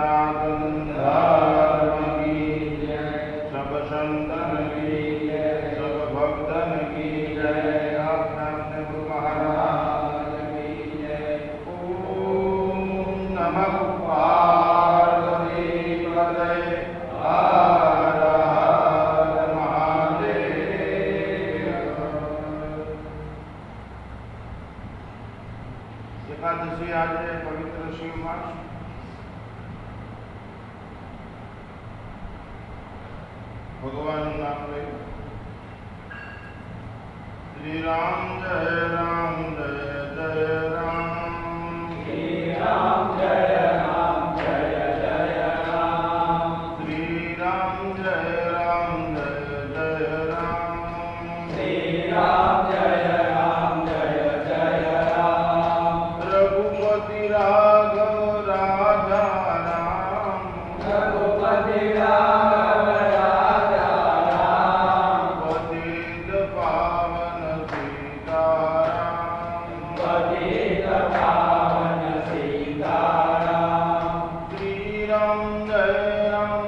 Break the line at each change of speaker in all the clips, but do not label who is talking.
सनातन धर्म की जय, सब संतन की जय, सब भक्तन की जय, अपने गुरु महाराज की जय। ओम नमः पार्वती पतये हर हर महादेव। एकादशी आज है पवित्र शिव मास। भगवान नाम ले श्री राम जय राम जय जय राम,
श्री राम जय जय राम,
श्री राम जय जय राम,
श्री राम जय जय राम,
रघुपति राघव राजा राम,
रघुपति राघव राजा राम,
पतित पावन सीताराम,
पतित पावन सीताराम,
श्री राम जय जय राम,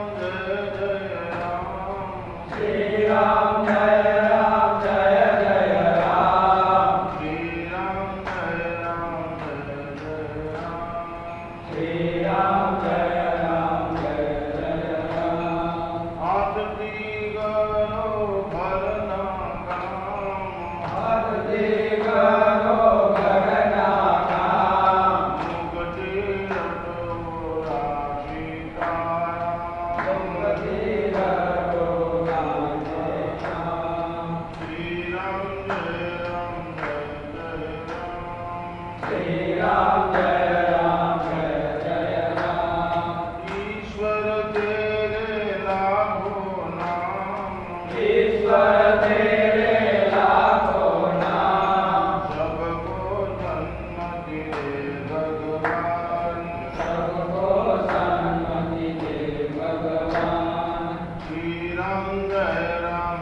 श्री राम जय जय राम,
श्री राम जय जय राम,
श्री राम जय जय राम,
आरती करो भरना काम,
आरती करो भरना काम,
मुक्ति रटोरा सीताराम,
मुक्ति रटोरा सीताराम,
श्री राम जय जय राम,
श्री राम जय जय राम,
ईश्वर तेरे लाखों नाम,
ईश्वर तेरे लाखों नाम,
सबको सन्मति दे भगवान,
सबको सन्मति दे भगवान,
श्री राम जय जय राम,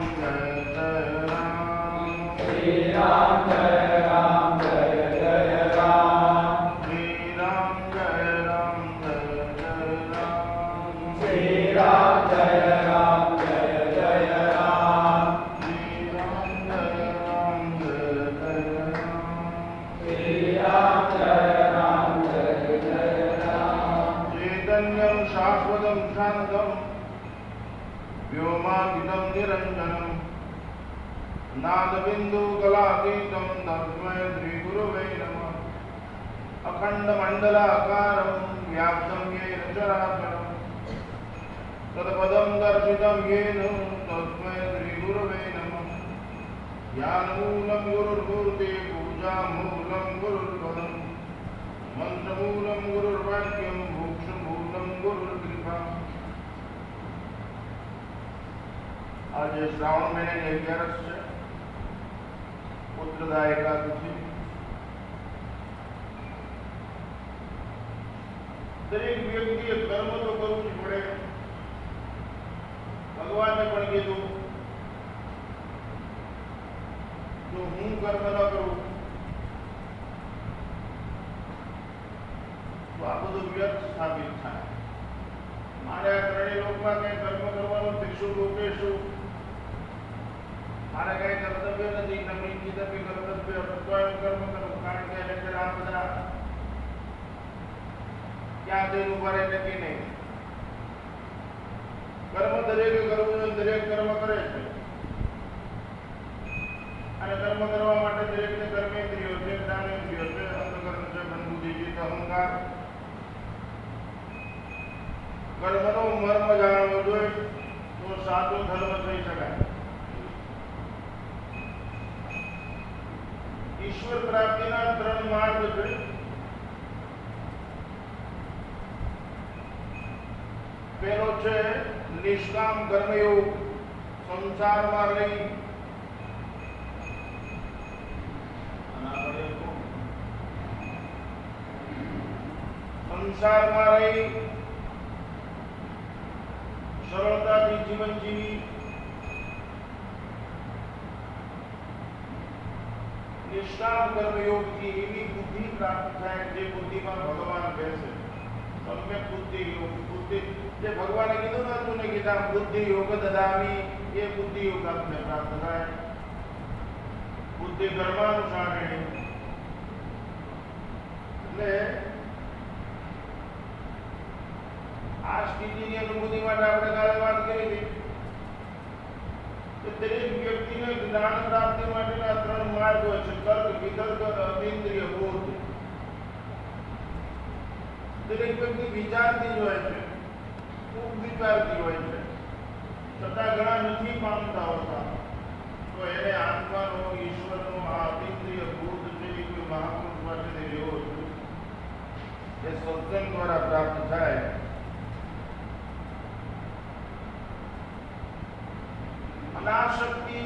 श्री राम जय जय राम,
श्री राम जय जय राम,
श्री राम जय जय राम,
श्री राम जय जय राम,
श्री राम जय जय राम,
चैतन्यं शाश्वतं शान्तं व्योमातीतं निरञ्जनं नादबिन्दुकलातीतं तस्मै श्रीगुरवे नमः। अखण्डमण्डलाकारं व्याप्तं येन चराचरं तत्पदं दर्शितं येन तस्मै श्रीगुरवे नमः। ज्ञानमूलं गुरुर्मूर्ति पूजामूलं गुरुर्पदं मंत्रमूलं गुरुर्वाक्यं मोक्षमूलं गुरुर्कृपा। आज श्रावण महीने 11 છે, પુત્રદા એકાદશી। દરેક વ્યક્તિએ કર્મ તો કરવું જ પડે। ભગવાને પણ કીધું જો હું કર્મ ન કરું તો આ બધું વ્યર્થ સાબિત થાય। મારે આ ત્રણેય લોકમાં કંઈ કર્મ કરવાનું ત્રિશુલ લોકેશું, મારે કંઈ કર્તવ્ય નથી, નમી કીધપી કર્તવ્ય તત્વાય કર્મ કરું, કારણ કે એટલે આ બધા ક્યાં જઈને ઉભા રહે નક્કી નહીં। કર્મ દરેકે કરવું જોઈએ, દરેક કર્મ કરે છે અને કર્મ કરવા માટે દરેકને કર્મેન્દ્રિયો છે, જ્ઞાનેન્દ્રિયો છે, અંતઃકરણ છે, મન બુદ્ધિ ચિત્ત અહંકાર। કર્મનો મર્મ જાણવો જોઈએ તો સાચો ધર્મ થઈ શકાય। ઈશ્વર પ્રાપ્તિના 3 માર્ગ છે। પહેલો છે નિષ્કામ કર્મયોગ, સંસારમાં રહી સરળતાથી જીવન જીવી निष्काम कर्मयोग की एवी बुद्धि प्राप्त થાય જે બુદ્ધિમાં ભગવાન બેસે। સમ્યક બુદ્ધિ યોગ બુદ્ધિ જે ભગવાને કીધું ને અર્જુને કીધા બુદ્ધિ યોગ દદામી એ બુદ્ધિ યોગ આપને પ્રાપ્ત થાય બુદ્ધિ કર્માનુસારિણી એટલે આ સ્થિતિની અનુભૂતિ માટે આપણે કાલે વાત કરી હતી કે દરેક વ્યક્તિને જ્ઞાન પ્રાપ્તિ માટેના 3 માર્ગ હોય છે તર્ક વિતર્ક અને અતિન્દ્રિય બોધ દરેક વ્યક્તિ વિચારતી જ હોય છે ખૂબ વિચારતી હોય છે છતાં ઘણા નથી પામતા હોતા તો એને આત્માનો ઈશ્વરનો આ અતિન્દ્રિય બોધ જેવી કોઈ મહાપુરુષ પાસેથી લેવો છે એ સત્સંગ દ્વારા પ્રાપ્ત થાય અનાશક્તિ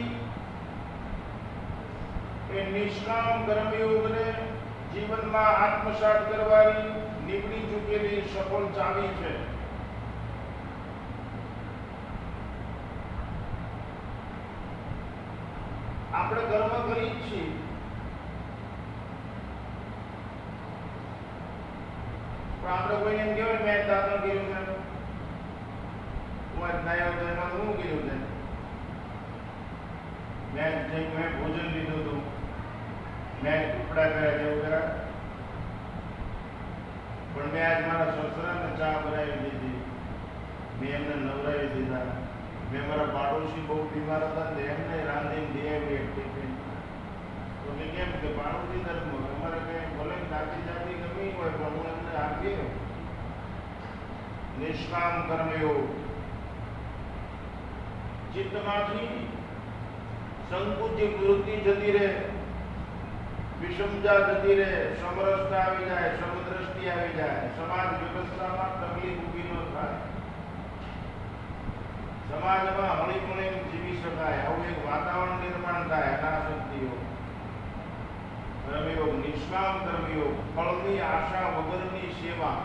એ નિષ્કામ કર્મયોગને જીવનમાં આત્મસાત કરવાની નીકળી ચૂકેલી સફળ ચાવી છે આપણે કર્મ કરી જ છીએ પણ આપણે કોઈ એમ કહેવાય મેં દાખલ કર્યું છે હું આજ નાયો તો એમાં શું કર્યું છે મેં ભોજન લીધું હતું મેં કપડા કર્યા જેવું કર્યા પણ મેં આજ મારા સસરાને ચા બનાવી દીધી મેં એમને નવરાવી દીધા મેં મારા પાડોશી બહુ બીમાર હતા ને એમને રાંધીને દે આવી ટિફિન તો મેં કેમ કે પાડોશી ધર્મ અમારે કંઈ ભલે નાતી જાતી ગમી હોય પણ હું એમને આપીએ નિષ્કામ કર્મયોગ ચિત્તમાંથી સંકુચિત વૃત્તિ જતી રહે વિષમતા જતી રહે સમરસતા આવી જાય સમદ્રષ્ટિ આવી જાય સમાજ વ્યવસ્થામાં તકલીફ ઊભી ન થાય સમાજમાં હળીમળીને જીવી શકાય આવું એક વાતાવરણ નિર્માણ થાય અનાસક્તિઓ કર્મયોગ નિષ્કામ કર્મયોગ ફળની આશા વગરની સેવા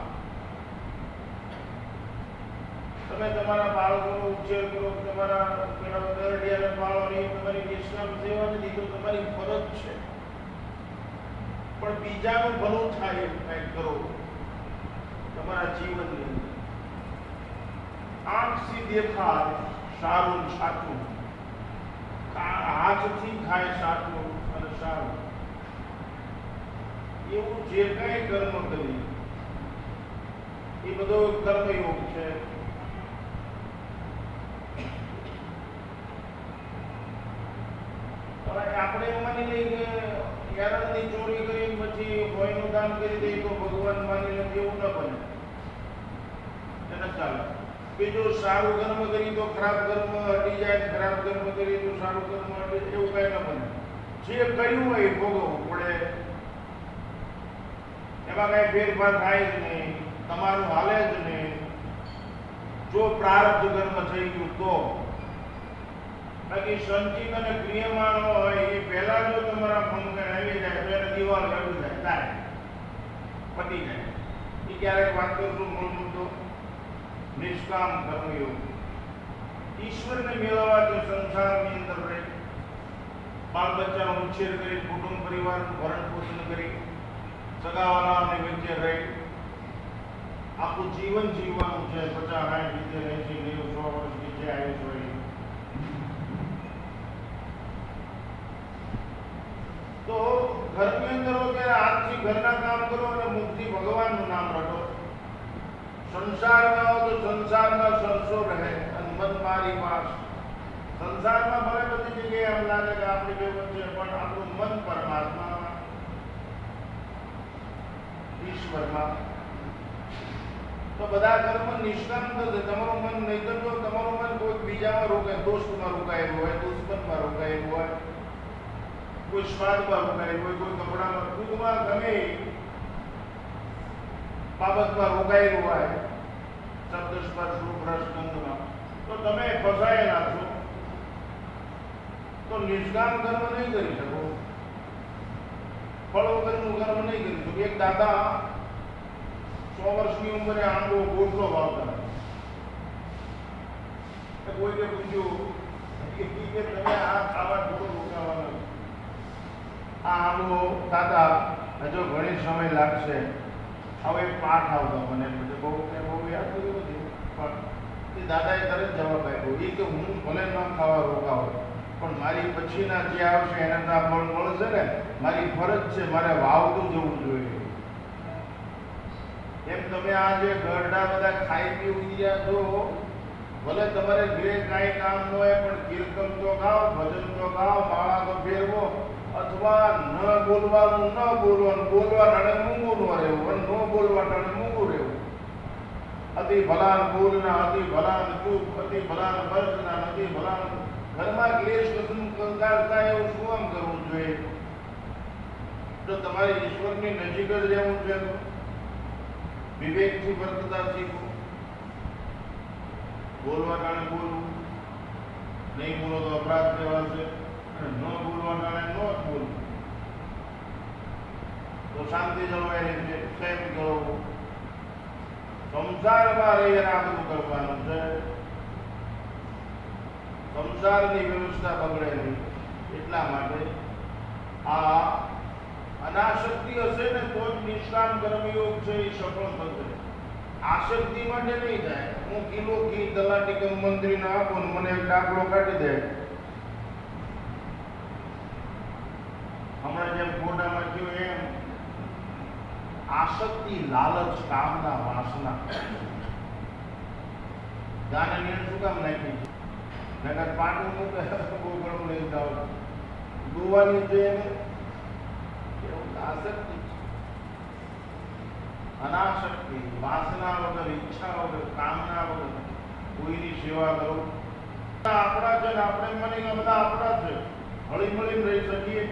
તમે તમારા બાળકોનો ઉછેર કરો તમારા દરડિયાને પાળો એ તમારી નિષ્કામ સેવા નથી તો તમારી ફરજ છે પણ બીજાનું ભલું થાય એવું કંઈક કરો તમારા જીવનની અંદર આંખથી દેખાય સારું સાચું હાથથી ખાય સાચું અને સારું એવું જે કંઈ કર્મ કરી એ બધો કર્મયોગ છે આપણે એમ માની લઈએ કે યારણની ચોરી કરી પછી ભોયનું દાન કરી દઈએ તો ભગવાન માની લે એવું ન બને એને ચાલે બીજું સારું કર્મ કરી તો ખરાબ કર્મ હટી જાય ખરાબ કર્મ કરી તો સારું કર્મ હટી એવું કઈ ન બને જે કર્યું હોય એ ભોગવવું પડે એમાં કઈ ફેરફાર થાય જ નહીં તમારું હાલે જ નહીં જો પ્રારબ્ધ કર્મ થઈ ગયું તો બાકી સંચિત અને ક્રિયમાણ હોય એ પહેલા જો તમારા ફંક્શન આવી જાય તો એને દિવાલ આવી જાય થાય પતી જાય એ ક્યારેક વાત કરશું મૂળ મુદ્દો નિષ્કામ કર્મયોગ ઈશ્વરને મેળવવા જો સંસારની અંદર રહી બાળ બચ્ચાનો ઉછેર કરી કુટુંબ પરિવારનું ભરણ પોષણ કરી સગાવાલાની વચ્ચે રહી આખું જીવન જીવવાનું છે 50, 60, 70, 80, 90, 100 વર્ષ નીચે આયુષ હોય તો ઘરની અંદર હો ત્યારે હાથથી ઘરના કામ કરો અને મુખથી ભગવાનનું નામ રટો સંસારમાં હો તો સંસારમાં સરસો રહે અને મન મારી પાસ સંસારમાં ભલે બધી જગ્યાએ એમ લાગે કે આપણી બે વચ્ચે પણ આપણું મન પરમાત્મામાં ઈશ્વરમાં તો બધા કર્મ નિષ્કામ થશે તમારું મન નહીં તો તમારું મન કોઈ બીજામાં રોકાય દોસ્તમાં રોકાયેલું હોય દુશ્મનમાં રોકાયેલું હોય કોઈ સ્વાદમાં રોકાયેલું હોય કોઈ કપડામાં ટૂંકમાં ગમે બાબતમાં રોકાયેલું હોય શબ્દ સ્પર્શ રૂપ રસ ગંધમાં તો તમે ફસાયેલા છો તો નિષ્કામ કર્મ નહીં કરી શકો ફળ વગરનું કર્મ નહીં કરી શકો એક દાદા 100 વર્ષની ઉંમરે આંબો ગોટલો વાવતા કોઈને પૂછ્યું કે તમે આ ખાવા થોડો રોકાવાનો આ આંબો દાદા હજુ ઘણી સમય લાગશે હવે પાઠ આવતો મને બહુ યાદ કર્યું નથી, પણ એ દાદાએ તરત જવાબ આપ્યો એ કે હું ભલે ન ખાવા રોકાવ પણ મારી પછીના જે આવશે એને તો આ ફળ મળશે ને, મારી ફરજ છે, મારે વાવતું જવું જોઈએ. એમ તમે આ જે ગરડા બધા ખાઈ પી ગયા છો, ભલે તમારે ઘરે કાંઈ કામ ન હોય પણ કીર્તન તો ગાઓ, ભજન તો ગાઓ, માળા તો ફેરવો, અથવા ન બોલવાનું ન બોલવાનું, બોલવા ટાણે મૂંગું ન રહેવું અને ન બોલવા ટાણે મૂંગું રહેવું. અતિ ભલાન બોલના, અતિ ભલાન ચૂપ, અતિ ભલાન વર્તના, અતિ ભલાન ઘરમાં ક્લેશ કશું કરતા એવું શું આમ કરવું જોઈએ? જો તમારે ઈશ્વરની નજીક જ રહેવું છે તો વિવેકથી વર્તતા શીખો. બોલવા ટાણે બોલવું, નહીં બોલો તો અપરાધ કહેવાશે, અને ન બોલવા ટાણે ન જ બોલવું તો શાંતિ જળવાઈ રહે છે, પ્રેમ જળવવો. સંસારમાં રહીને આ બધું કરવાનું છે. સંસારની વ્યવસ્થા બગડે નહીં એટલા માટે આ અનાશક્તિ હશે ને તો જ નિષ્કામ કર્મયોગ છે એ સફળ થશે. આસક્તિ માટે નહીં થાય. હું કિલો ઘી તલાટી મંત્રીને આપું ને મને એક ડાકલો કાઢી દે. હમણાં જેમ ફોટામાં થયું એમ આસક્તિ, લાલચ, કામના, વાસના ગાને શું કામ નાખી છે? નકર પાટું મૂકે ગોગળું લઈ જાઓ દુવાની છે એને એવું આસક્તિ છે. અનાસક્તિ, વાસના વગર, ઈચ્છા વગર, કામના વગર કોઈની સેવા કરો. આપણા છે ને આપણે મને બધા આપણા છે, હળી મળીને રહી શકીએ.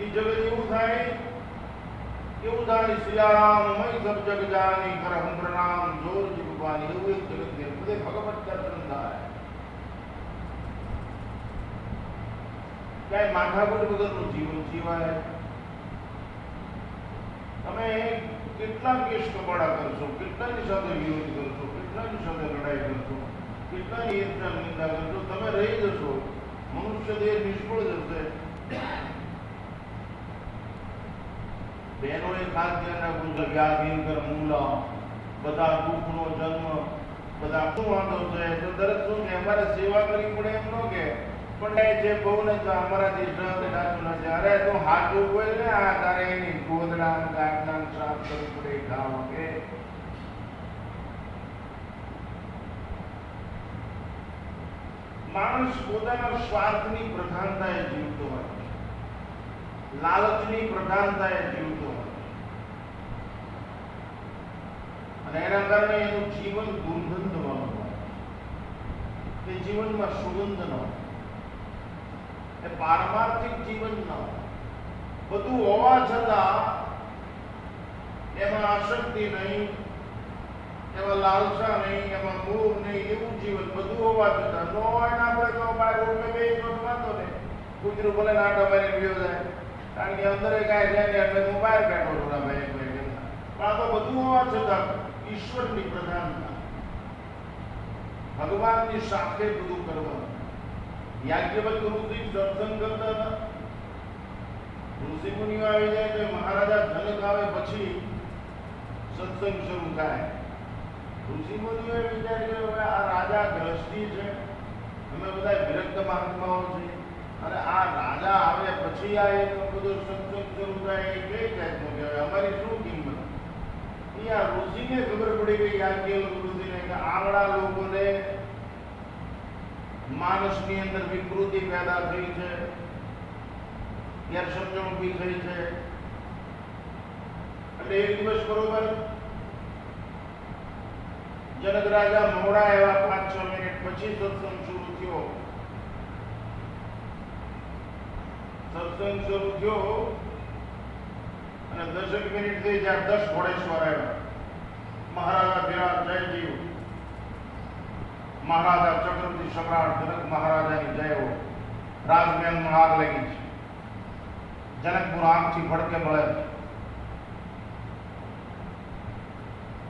એ જગત એવું થાય સિયારામ મય સબ જગ જાની કર હમ પ્રણામ જોર જીવવાની, એવું એક જગત છે. બધે ભગવત દર્શન થાય. ક્યાંય માથાકૂટ વગરનું જીવન જીવાય. તમે કેટલા કેસ કબાડા કરશો, કેટલાની સાથે વિરોધ કરશો, કેટલાની સાથે લડાઈ કરશો, કેટલાની એકતા નિંદા કરશો, તમે રહી જશો. મનુષ્ય દેહ નિષ્ફળ જશે. બહેનોએ ખાસ ધ્યાન રાખવું છે. વ્યાધિંકર મૂલા, બધા દુઃખનો જન્મ, બધા શું વાંધો છે તો તરત શું કે અમારે સેવા કરવી પડે એમ ન કે પણ જે બહુ ને તો અમારાથી સહજ સાચું નથી. અરે તું હાચું બોલ ને, આ તારે એની ગોદડા ગાંઠના સાફ કરવું પડે ગામ કે માણસ પોતાના સ્વાર્થની પ્રધાનતાએ જીવતો હોય, લાલચની પ્રધાનતાએ જીવતો હોય અને એના કારણે એનું જીવન દુર્ગંધમાં હોય, તે જીવનમાં સુગંધ ન હોય, એ પારમાર્થિક જીવન ન હોય. બધું હોવા છતાં એમાં આસક્તિ નહીં, એમાં લાલસા નહીં, એમાં મોહ નહીં, એવું જીવન બધું હોવા છતાં ન હોય ને આપણે તો બાર રોટલે બે વાંધો નહીં, કૂતરું ભલે નાટા મારી ગયો જાય કારણ કે અંદર કાંઈ જાય ને એટલે હું બહાર બેઠો છું ભાઈ. પણ આ તો બધું હોવા છતાં ઈશ્વરની પ્રધાનતા, ભગવાનની સાથે બધું કરવાનું. યાજ્ઞવલ્ક્ય ઋષિ સત્સંગ કરતા હતા. ઋષિ મુનિઓ આવી જાય તો મહારાજા જનક આવે પછી સત્સંગ શરૂ થાય. ઋષિ મુનિઓએ વિચાર કર્યો કે આ રાજા ગ્રસ્તી છે, અમે બધા વિરક્ત મહાત્માઓ છે અને આ રાજા આવે પછી આ એનો બધો સત્સંગ શરૂ થાય એ કઈ જાતનો કહેવાય, અમારી શું કિંમત? આ ઋષિને ખબર પડી ગઈ યાજ્ઞવલ્ક્ય ઋષિને કે આવડા લોકોને માણસની અંદર વિકૃતિ પેદા થઈ છે, ગેરસમજણ ઊભી થઈ છે. એટલે એક દિવસ બરોબર જનક રાજા મોડા એવા 5-6 મિનિટ પછી સત્સંગ શરૂ થયો. સત્સંગ શરૂ થયો અને 10 મિનિટ થઈ જ્યાં 10 ઘોડેશ્વર આવ્યા. મહારાજા વિરાટ જયજીવ, મહારાજા ચક્રવર્તી સમ્રાટ જનક મહારાજાની જય હો. રાજમહેલમાં આગ લાગી છે. જનકપુર આગથી ભડકે મળે છે.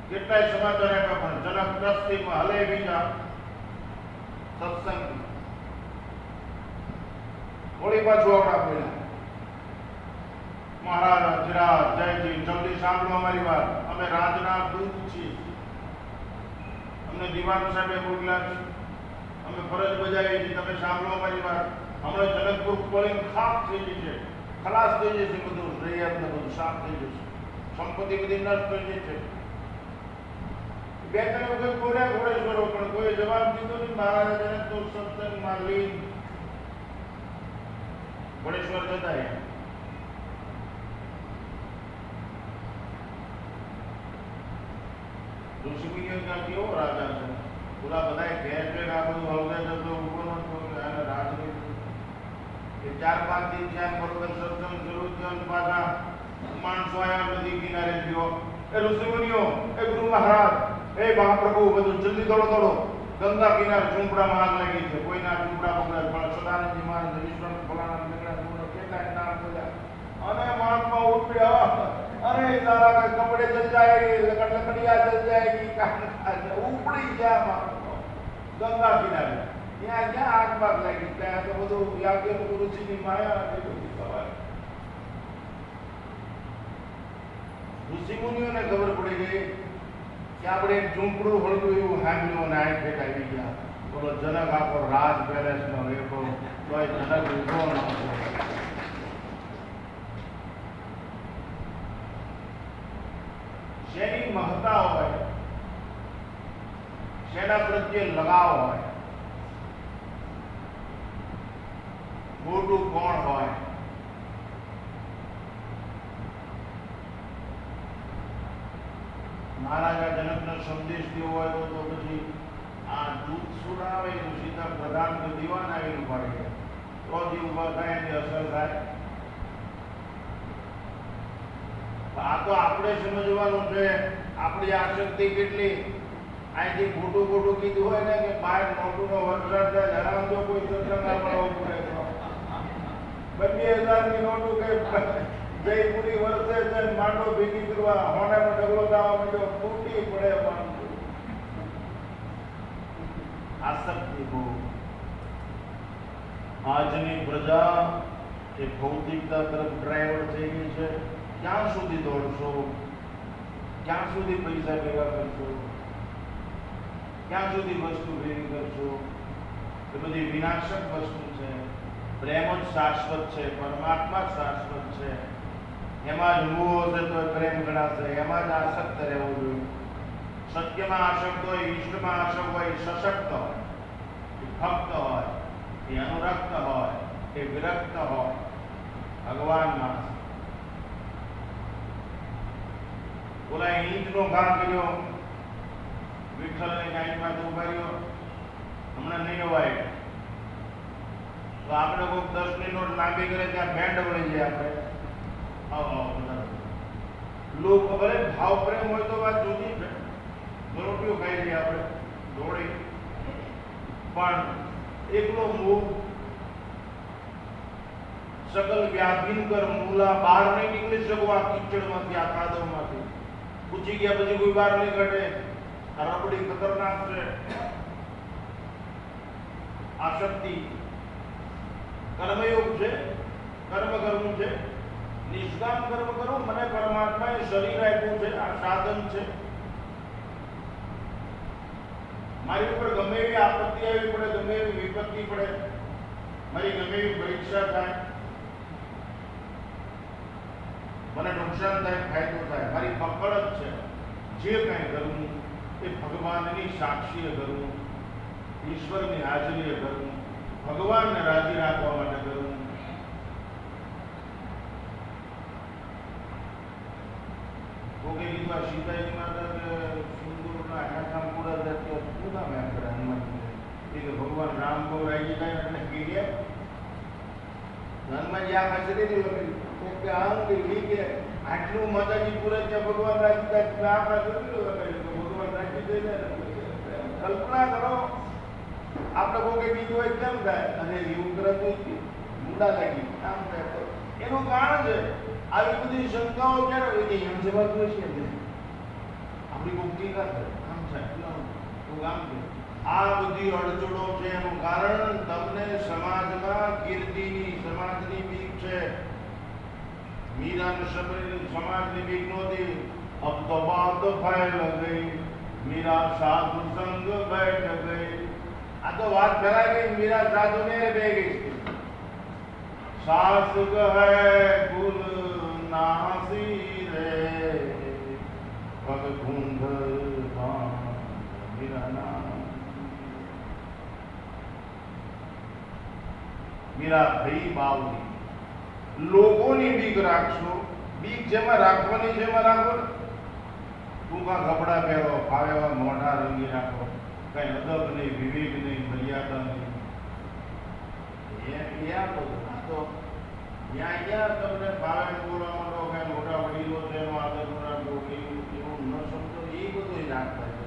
કેટલાય સમાચાર આપ્યા પણ જનક દ્રષ્ટિમાં હલે બીજા સત્સંગ થોડી પાછું આવડા પડ્યા. મહારાજા વિરાટ જયજી જલ્દી સાંભળો અમારી વાત, અમે રાજના દૂત છીએ, અમને દિવાન સાહેબે મોકલ્યા છે, અમે ફરજ બજાવી છે, તમે સાંભળો અમારી વાત. હમણાં જનકપુર પોલિંગ ખાપ થઈ જશે, ખલાસ થઈ જશે, બધું રૈયાત ને બધું સાફ થઈ જશે, સંપત્તિ બધી નષ્ટ થઈ જશે. બે ત્રણ વખત બોલ્યા ઘોડેશ્વરો, પણ કોઈ જવાબ દીધો નહીં. મહારાજાને તો સત્સંગમાં લઈ ઘોડેશ્વર જતા રહ્યા. ઋષિમુનિઓ ત્યાં કેવો રાજા છે, પેલા બધા ઘેર ઘેર આ બધું હળવે જતો ઉભો નતો, રાજનીતિ એ 4-5 દિન જ્યાં બરોબર સત્સંગ શરૂ થયો અને પાછા માણસો આવ્યા નદી કિનારે ગયો. એ ઋષિમુનિઓ, એ ગુરુ મહારાજ, એ મહાપ્રભુ, બધું જલ્દી દોડો દોડો, ગંગા કિનારે ઝૂંપડામાં આગ લાગી છે. કોઈના ઝૂંપડા બગડે, પણ સદાનંદજી મહારાજ, વિશ્વનાથ ફલાણા નીકળ્યા, કેટલાય નામ બોલ્યા અને મહાત્મા ઉઠ્યા. अरे सारा का कपड़े जल जाएंगे, लकड़ियां जल जाएगी, ઉપડી ગયા ગંગા કિનારે. ત્યાં ક્યાં આગ બાગ લાગી, ત્યાં તો બધું યાજ્ઞ ઋષિની માયા હતી બધી સવારે. ઋષિમુનિઓને ખબર પડી ગઈ કે આપણે એક ઝૂંપડું હળવું એવું હાંભળ્યું અને આઈ ભેટ આવી ગયા. બોલો જનક આખો રાજ પેલેસ નો રેખો, તોય જનક ઉભો ન હતો. શેની મહત્તા હોય, શેના પ્રત્યે લગાવ હોય, મોટું કોણ હોય, મહારાજા જનકનો સંદેશ દેવો હોય તો પછી આ દૂત સુરા આવે એનું સીધા પ્રધાન કે દીવાન આવીને પડે તો જે ઉભા થાય એની અસર થાય. આ તો આપણે સમજવાનું છે આપણી આસક્તિ કેટલી. અહીંથી ખોટું ખોટું કીધું હોય ને કે બહાર નોટુનો વરસાદ થાય, હરામજો કોઈ સત્સંગ આપણે ઉભું 2000 ની નોટું કે જયપુરી વર્ષે છે, માંડો ભેગી કરવા હોનાનો ઢગલો થવા માંડ્યો, તૂટી પડે માણસો. આસક્તિ બહુ. આજની પ્રજા એ ભૌતિકતા તરફ ડ્રાઈવર થઈ ગઈ છે. ક્યાં સુધી દોડશો, ક્યાં સુધી પૈસા ભેગા કરશો, ક્યાં સુધી વસ્તુ ભેગી કરશો? એ બધી વિનાશક વસ્તુ છે. પ્રેમ જ શાશ્વત છે, પરમાત્મા જ શાશ્વત છે. એમાં જ મોહ હશે તો પ્રેમ ગણાશે, એમાં જ આસક્ત રહેવું જોઈએ. સત્યમાં આસક્ત હોય, ઈષ્ટમાં આસક્ત હોય, સશક્ત હોય, એ ભક્ત હોય, એ અનુરક્ત હોય, એ વિરક્ત હોય, ભગવાનમાં. બોલા ઈંટનો ઘા કર્યો, વિઠ્ઠલને ગાયમાં ઉભા રહ્યો, હમણાં નહીં અવાય તો આપણે કોઈ 10 ની નોટ લાંબી કરે ત્યાં બેન્ડ વળી જાય. આપણે લોકો ભલે ભાવ પ્રેમ હોય તો વાત જુદી છે, રોટીઓ ખાઈ લઈએ આપણે દોડી, પણ એકલો મોહ સકલ વ્યાધીન કર મૂલા, બહાર નહીં નીકળી શકો આ કીચડમાંથી, આ કાદવમાંથી. પૂછી ગયા પછી કોઈ બહાર નહીં કાઢે. આ રબડી ખતરનાક છે. આસક્તિ કર્મયોગ છે, કર્મ કરવું છે, નિષ્કામ કર્મ કરો. મને પરમાત્માએ શરીર આપ્યું છે, આ સાધન છે. મારી ઉપર ગમે એવી આપત્તિ આવી પડે, ગમે એવી વિપત્તિ પડે, મારી ગમે એવી પરીક્ષા થાય, મને નુકસાન થાય, ફાયદો થાય, મારી પકડ જ છે. જે કંઈ કરવું એ ભગવાનની સાક્ષીએ કરવું, ઈશ્વરની હાજરીએ કરવું, ભગવાનને રાજી રાખવા માટે કરવું. કોકે કીધું આ સીતાજી માતા કે સિંદૂરના હાથામ પૂરા થયા, શું નામ આપણે હનુમાનજી? એ કે ભગવાન રામ બહુ રાજી થાય એટલે કીધે હનુમાનજી આ હાજરી કે આમ કે આટલું માતાજી પૂરા ત્યાં ભગવાન રાજી થાય, આપણા ભગવાન રાજી થઈ જાય. કલ્પના કરો આપણે કોકે કીધું હોય કેમ થાય, અને એવું કરતું મુંડા લાગી આમ થાય. તો એનું કારણ છે આવી બધી શંકાઓ ક્યારે હોય કે એમ જવાબ છે આપણી મુક્તિ ના થાય, આમ થાય આમ છે. આ બધી અડચણો છે એનું કારણ તમને સમાજમાં કીર્તિની, સમાજની બીક છે. મીરાને સમાજની બીક નહોતી, अब तो बात फैल गई, मीरा साधु संग बैठ गई। आ तो बात फैला गई, मीरा साधु ने बह गई। सास है गुल नासी रे, पग धुंध मीरा नाम। मीरा भाई बावली लोगोની બીક રાખશો, બીક જેમાં રાખવાની જેમાં રાખો। ટૂંકા કપડા પહેરો, ફાવેવા મોઢા રંગી રાખો, કઈ અદબ નહીં, વિવેક નહીં, મર્યાદા નહીં। ત્યાં તો ત્યાં તમને ફાવે બોલવા માંડો, કઈ મોટા વડીલો છે એનો આદર રાખો, એવું ન સમજો, એ બધું રાખતા છે।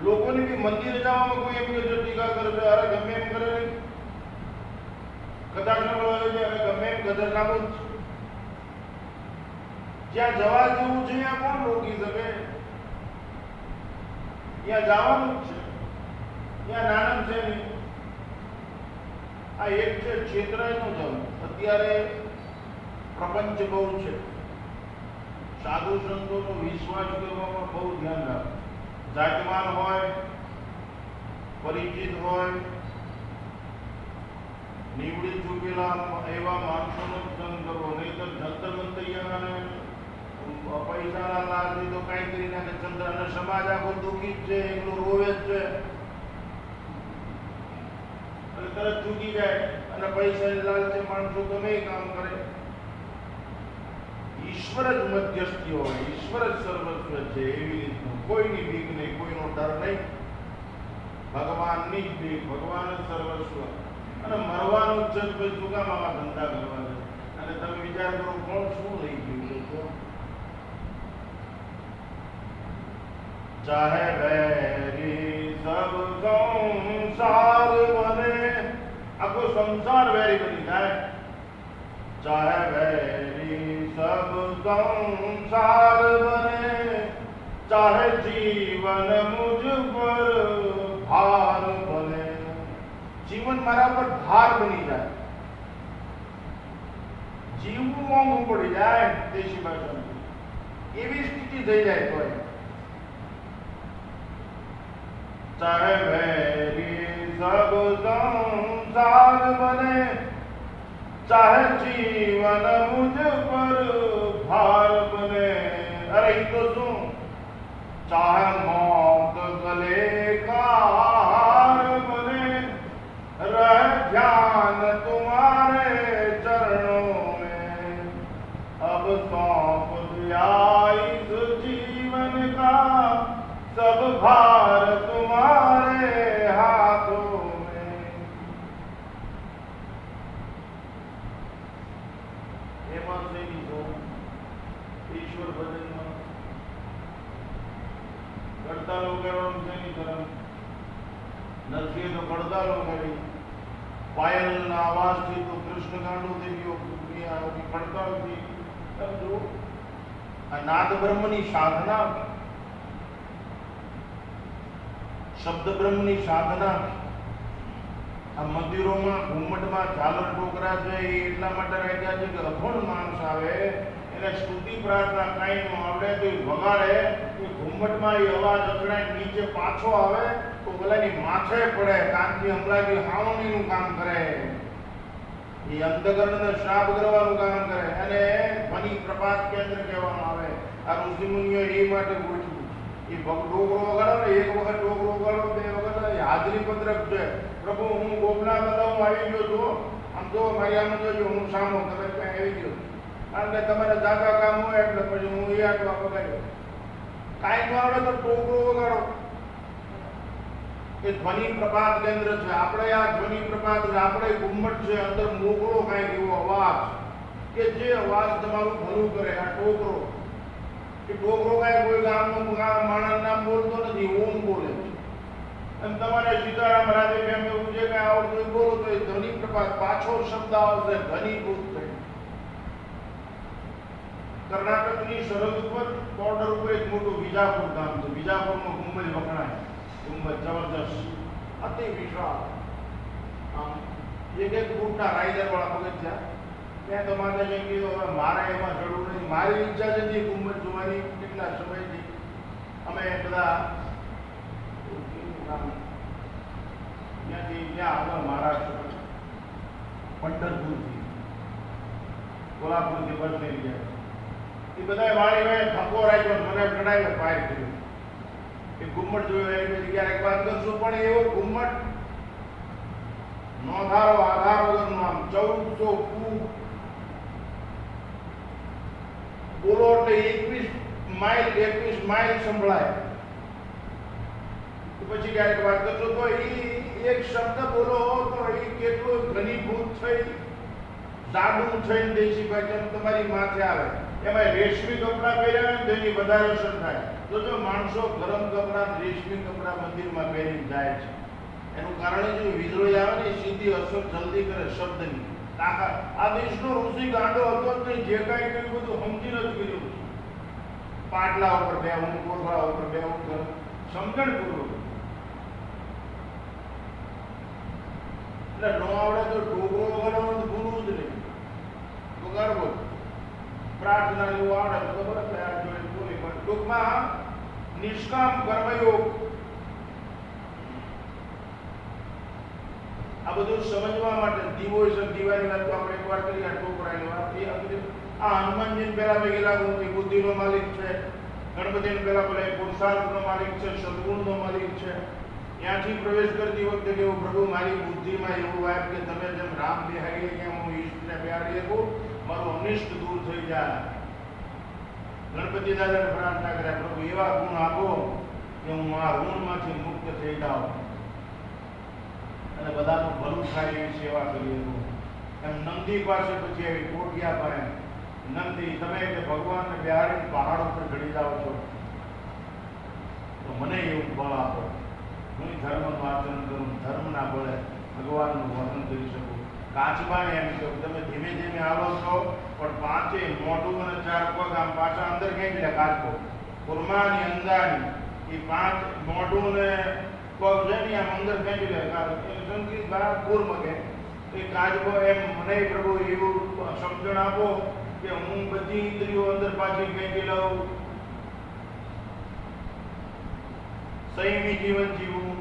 લોકોને બી મંદિરે જવામાં કોઈ એમ કે ટીકા કરે, અરે ગમે એમ કરે નહીં, કદાચ ગમે એમ કદર નાખો। જ્યાં જવા જેવું છે ત્યાં કોણ રોકી શકે? ત્યાં જવાનું જ છે, ત્યાં નાનક છે નહીં। આ એક છે ક્ષેત્રનો જવું। અત્યારે પ્રપંચ બહુ છે, સાધુ સંતોનો વિશ્વાસ કરવામાં બહુ ધ્યાન રાખો। જાતમાન હોય, પરિચિત હોય, નીવડી ચૂકેલા એવા માણસોનો સંગ કરવો, નહીતર જંતર મંતરિયાને પૈસાના લાભથી તો કાંઈ કરી નાખે ચંદ્ર, અને સમાજ આખો દુઃખી જ છે, એકલું રોવે જ છે, અને તરત ચૂકી જાય, અને પૈસા લાલચે માણસો ગમે એ કામ કરે। ઈશ્વર જ મધ્યસ્થી હોય, ઈશ્વર જ સર્વસ્વ છે, એવી રીતનું કોઈની બીક નહીં, કોઈનો ડર નહીં, ભગવાનની જ બીક, ભગવાન જ સર્વસ્વ। અને મરવાનું જ છે, પછી શું કામ આવા ધંધા કરવા છે? અને તમે વિચાર કરો કોણ શું લઈ ગયું છે? ચાહે વેરી સબ સંસાર બને, આખો સંસાર વેરી બની જાય। ચાહે વેરી સબ સંસાર બને, ચાહે જીવન મુझ પર ભાર બને, જીવન મારા પર ભાર બની જાય, જીવવું મોંઘું પડી જાય, દેશી ભાષામાં એવી સ્થિતિ થઈ જાય તો ચાહે વેરી સબ સંસાર બને, ચાહે જીવન મુझ પર ભાર બને। અરે એ તો શું, ચાહે મોત ગલે કાર બને, रह ध्यान तुम्हारे चरणों में, अब सौंप दिया इस जीवन का सब भार तुम्हारे हाथों में। એમાં શેની જો ઈશ્વર ભજનમાં કરતાલો કરવાનું શેની કરવાનું? નથી તો કડતાલો કરી, પાયલના અવાજથી તો કૃષ્ણ ગાંડો થઈ ગયો, કડતાલથી સમજો। આ નાદ બ્રહ્મની સાધના, શબ્દ બ્રહ્મની સાધના। આ મંદિરોમાં ઘુમ્મટમાં ઝાલર ઠોકરા છે એ એટલા માટે રાખ્યા છે કે અભણ માણસ આવે એને સ્તુતિ પ્રાર્થના કાંઈ ન આવડે તો એ વગાડે, એ ઘુમ્મટમાં એ અવાજ અથડાય નીચે પાછો આવે તો પેલાની માથે પડે, કાનથી હમણાંથી હાવણીનું કામ કરે, એ અંતકરણને શ્રાપ કરવાનું કામ કરે, અને ધ્વનિ પ્રપાત કેન્દ્ર કહેવામાં આવે। આ ઋષિમુનિઓ એ માટે ગોઠવું, એ ડોકરો વગાડો ને, એક વખત ડોકરો વગાડો, બે વખત હાજરી પત્રક છે, પ્રભુ હું ગોપના બધા હું આવી ગયો છું, આમ તો મારી આમ જોજો હું સામો, તમે ક્યાં આવી ગયો, કારણ કે તમારે જાગા કામ હોય એટલે પછી હું એ આટવા વગાડ્યો, કાંઈ ન આવડે તો ડોકરો વગાડો। એ ધ્વનિ પ્રપાત કેન્દ્ર છે, આપણે આ ધ્વનિ પ્રપાત, આપણે ઘુમ્મટ છે, અંદર મોકળો કાંઈક એવો અવાજ કે જે અવાજ તમારું ભલું કરે। આ ટોકરો, એ ટોકરો કાંઈ કોઈ ગામનું માણસ નામ બોલતો નથી, ઓમ બોલે છે, અને તમારે સીતારામ રાધે કેમ એવું છે કે આવડતું એ બોલો તો એ ધ્વનિ પ્રપાત, પાછો શબ્દ આવશે ધ્વનિભૂત થઈ। કર્ણાટકની સરહદ ઉપર બોર્ડર ઉપર એક મોટું વિજાપુર ગામ છે, વિજાપુરનો ગુંબજ વખણાય, ગુંબજ જબરદસ્ત, અતિ વિશાળ, આમ એક એક ફૂટના રાઈડર વાળા પગથિયા, ત્યાં તો માતાજી કીધું હવે મારે એમાં જરૂર નથી, મારી ઈચ્છા છે જે ગુંબજ જોવાની કેટલા સમયથી અમે બધા ત્યાંથી ત્યાં આગળ મહારાષ્ટ્ર પંઢરપુરથી કોલ્હાપુરથી બસ લઈ ગયા એ બધા વાળી ભાઈ ધક્કો રાખ્યો મને ચડાવ્યો ફાયર કર્યો એ ગુમ્મટ જોયો એ પછી ક્યારેક વાત કરશું પણ એવો ગુમ્મટ નોંધારો આધાર વગરનું આમ 1400 ફૂટ બોલો એટલે 21 માઇલ સંભળાય પછી ક્યારેક વાત કરશો તો એ એક શબ્દ બોલો તો એ કેટલું ઘનીભૂત થઈ જાડું થઈને દેશી ભાષામાં તમારી માથે આવે એમાં રેશમી કપડાં પહેર્યા હોય ને તેની વધારે અસર થાય તો જો માણસો ગરમ કપડાં રેશમી કપડાં મંદિરમાં પહેરીને જાય છે એનું કારણ જે વીજળી આવે ને એ સીધી અસર જલ્દી કરે શબ્દની તાકાત આ દેશનો ઋષિ ગાંડો હતો જ નહીં જે કાંઈ કર્યું બધું સમજીને જ કર્યું પાટલા ઉપર બેહું કોઠા ઉપર બેહું સમજણ પૂર્વક એટલે ન આવડે તો ઢોકળો વગાડવાનું ભૂલવું જ નહીં વગાડવો પ્રાર્થના એવું આવડે તો ખબર છે આ જોડે બોલી પણ ટૂંકમાં નિષ્કામ કર્મયોગ આ બધું સમજવા માટે દીવો છે દીવાની વાત તો આપણે એકવાર કરી આ ટોકરાની વાત એ અગર આ હનુમાનજી પહેલા મેં ગયેલા હું બુદ્ધિનો માલિક છે ગણપતિને પહેલા બોલે પુરુષાર્થનો માલિક છે સદગુણનો માલિક છે ત્યાંથી પ્રવેશ કરતી વખતે કે પ્રભુ મારી બુદ્ધિમાં એવું વાત કે તમે જેમ રામ બિહારી ત્યાં હું ઈષ્ટને બિહારી શકું મારું અનિષ્ટ દૂર થઈ જાય ગણપતિ દાદાને પ્રાર્થના કર્યા પ્રભુ એવા ગુણ આપો કે હું આ ઋણમાંથી મુક્ત થઈ જાઉં અને બધાનું ભલું થાય એવી સેવા કરી શકું એમ નંદી પાસે પછી એવી કોઠિયા પાસે નંદી તમે કે ભગવાનને બિહારીને પહાડ ઉપર ચડી જાઓ છો તો મને એવું બળ આપો હું ધર્મનું આચરણ કરું ધર્મના બળે ભગવાનનું વર્ણન કરી શકું કાચબાને એમ કહ્યું તમે ધીમે ધીમે આવો છો પણ પાંચે મોઢું અને ચાર પગ આમ પાછા અંદર ખેંચી લે કાચબો કુરમાની અંદાની એ પાંચ મોઢું ને પગ છે ને આમ અંદર ખેંચી લે સંસ્કૃત ભાષા કુર્મ કે એ કાચબો એમ મને પ્રભુ એવું સમજણ આપો કે હું બધી ઇન્દ્રિયો અંદર પાછી ખેંચી લઉં સંયમી જીવન જીવું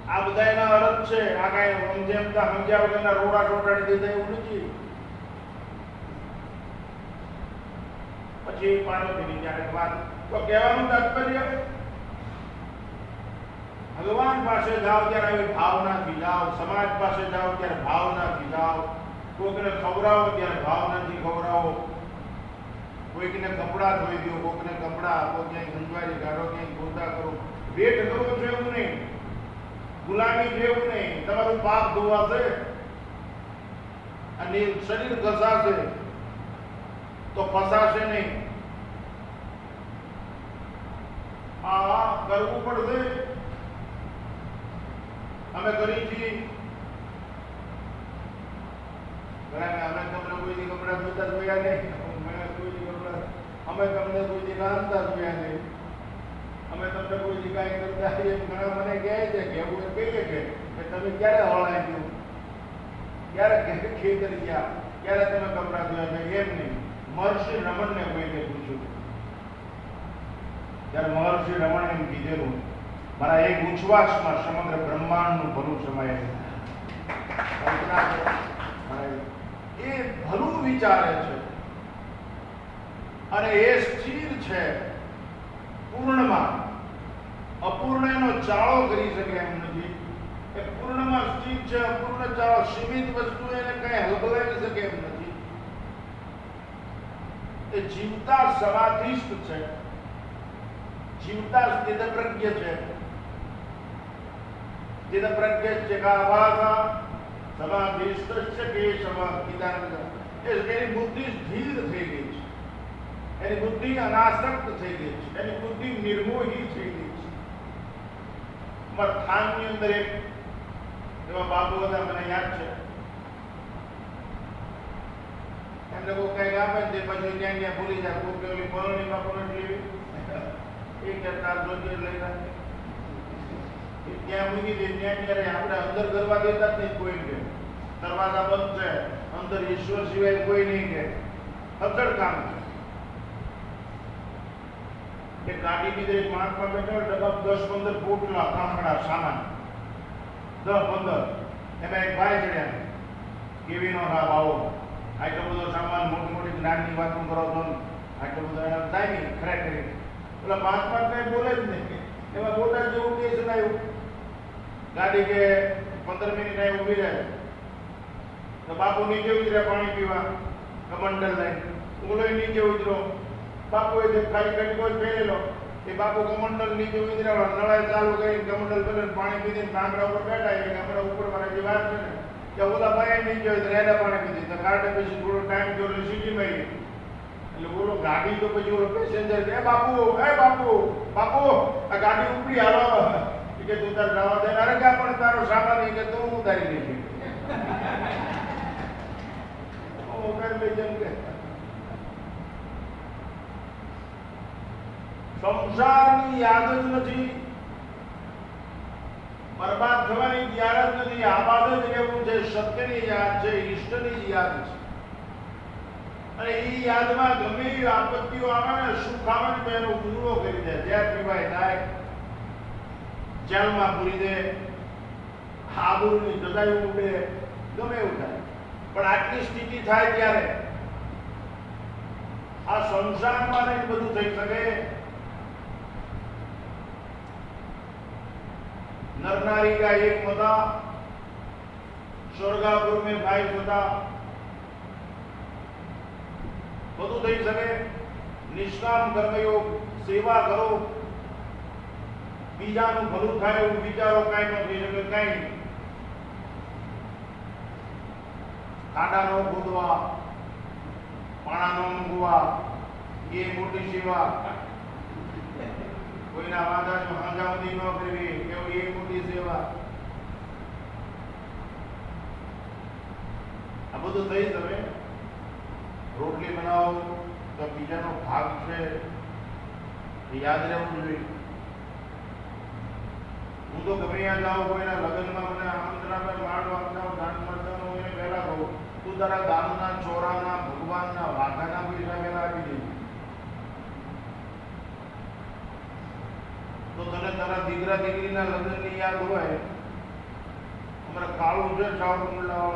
આ બધા એના અર્થ છે આ કાંઈ સમજ્યા વગરના રોડા ટોટાડી દીધા એવું નથી પછી પાર્વતીની ક્યારેક વાત તો કહેવાનું તાત્પર્ય ભગવાન પાસે જાઓ ત્યારે આવી ભાવનાથી જાઓ સમાજ પાસે જાઓ ત્યારે ભાવનાથી જાઓ કોઈકને ખવડાવો ત્યારે ભાવનાથી ખવડાવો કોઈકને કપડાં ધોઈ દો કોઈકને કપડાં આપો ક્યાંય ગંજવારી કાઢો ક્યાંય ગોતા કરો વેટ કરવો છે એવું નહીં ગુલામી છે એવું નહીં તમારું પાપ ધોવાશે અને શરીર ઘસાશે તો ફસાશે નહીં આ કરવું પડશે અમે કરી છીએ અમે તમને કોઈ કપડા ધોતા જોયા નહીં અમે તમને કોઈ રાંધતા જોયા નહીં અમે તમને કોઈ કાંઈ કરતા એમ ઘણા મને કહે છે કે એવું કહીએ કે તમે ક્યારે હળાઈ ગયું ક્યારે ખેતરી ગયા ક્યારે તમે કપડા ધોયા છે એમ નહીં મહર્ષિ રમણને કોઈને પૂછ્યું ત્યારે મહર્ષિ રમણ એમ કીધેલું મારા એક ઉચ્છ્વાસમાં સમગ્ર બ્રહ્માંડનું ભલું સમાયેલું એ ભલું વિચારે છે અને એ સ્થિર છે પૂર્ણમાં અપૂર્ણ એનો ચાળો કરી શકે એમ નથી એ પૂર્ણમાં સ્થિર છે અપૂર્ણ ચાળો સીમિત વસ્તુ એને કઈ હલબલાવી શકે એમ નથી એ જીવતા સમાધિસ્થ છે જીવતા સ્થિતપ્રજ્ઞ છે સ્થિતપ્રજ્ઞ છે કાભાસા સમાધિસ્થ કેશવ ગીતાનંદ એની બુદ્ધિ સ્થિર થઈ ગઈ છે એની બુદ્ધિ અનાસક્ત થઈ ગઈ છે એની બુદ્ધિ નિર્મોહી થઈ ગઈ છે થાનની અંદર એક એવા બાપુ હતા મને યાદ છે એમને કોઈ કઈક આપે ને પછી ત્યાં ત્યાં ભૂલી જાય કોઈ ઓલી પરણી બાપુ નથી એવી એક ચાર જોઈ લઈ ત્યાં મૂકી દે ત્યાં ત્યારે આપણે અંદર કરવા દેતા જ નહીં કોઈ દરવાજા બંધ છે અંદર ઈશ્વર સિવાય કોઈ નહીં કે અચળ કામ છે. એ ગાડીની અંદર એક મહાત્મા બેઠા હોય, ડબ્બા 10-15 પોટલા કાંકડા સામાન 10-15, એમાં એક ભાઈ ચડ્યા, કેવી નો રાહ આવો, આટલો બધો સામાન, મોટી મોટી જ્ઞાનની વાતો કરો છો, આટલો બધો એના થાય નહીં ખરેખર. પેલા મહાત્મા કઈ બોલે જ નહીં, એમાં બોટા જેવું કેસ આવ્યું. ગાડી કે 15 મિનિટ અહીં ઊભી રહે તો બાપુ નીચે ઉતર્યા પાણી પીવા, કમંડલ લઈને. ઓલો નીચે ઉતરો, બાપુએ જે ખાલી કટકો જ પહેરેલો, એ બાપુ કમંડલ નીચે ઉતર્યા, નળાઈ ચાલુ કરી કમંડલ પહેરે પાણી પીધીને કાંકડા ઉપર બેઠા. એ કાંકડા ઉપર મારા જે વાત છે ને કે ઓલા ભાઈ નીચે ઉતર્યા, એને પાણી પીધી. તો કાઢે પછી થોડો ટાઈમ જોડે સીટી મારી. એટલે બોલો ગાડી તો પછી ઓલો પેસેન્જર કે બાપુ બાપુ આ ગાડી ઉપડી હાલો કે તું તાર જવા દે. અરે કા પણ તારો સામાન કે તું ઉતારી લેજે. સંસારની યાદ જ નથી, બરબાદ થવાની યાદ જ નથી, આબાદ જ રહેવું છે. સત્યની યાદ છે, ઈષ્ટની યાદ છે. અને એ યાદમાં ગમે એવી આપત્તિઓ આવે ને, સુખ આવે ને, તો એનો ઉજળો કરી દે. ઝેર પીવાય થાય, જેલમાં પૂરી દે, આબરૂની જગાઈ ઉડે, ગમે એવું થાય. પણ આટલી સ્થિતિ થાય ત્યારે આ સંસારમાં નહીં બધું થઈ શકે. नर नारी का एक मता, स्वर्गापुर में भाई होता, બધું થઈ શકે. નિષ્કામ કર્મયોગ, સેવા કરો, બીજાનું ભલું થાય એવું વિચારો, કાંઈ ન થઈ શકે. કાંઈ ખાડા નો ખોદવા, પાણા નો મૂકવા, એ મોટી સેવા. કોઈના વાંધા હાંજાવતી ન કરવી, એવું એ મોટી સેવા. આ બધું થઈ તમે રોટલી બનાવો તો બીજાનો ભાગ છે એ યાદ રહેવું જોઈએ. હું તો ગમે ત્યાં જાઉં, કોઈના લગ્નમાં મને આમંત્રણ આપે, માળવા આપતા દાન મળતા, એને પહેલા કહું તું તારા દાનના, ચોરાના, ભગવાનના, વાઘાના પૈસા પહેલા આપી દે. તો તને તારા દીકરા દીકરીના લગ્નની યાદ હોય. અમારા કાળું છે સાવરકુંડલા,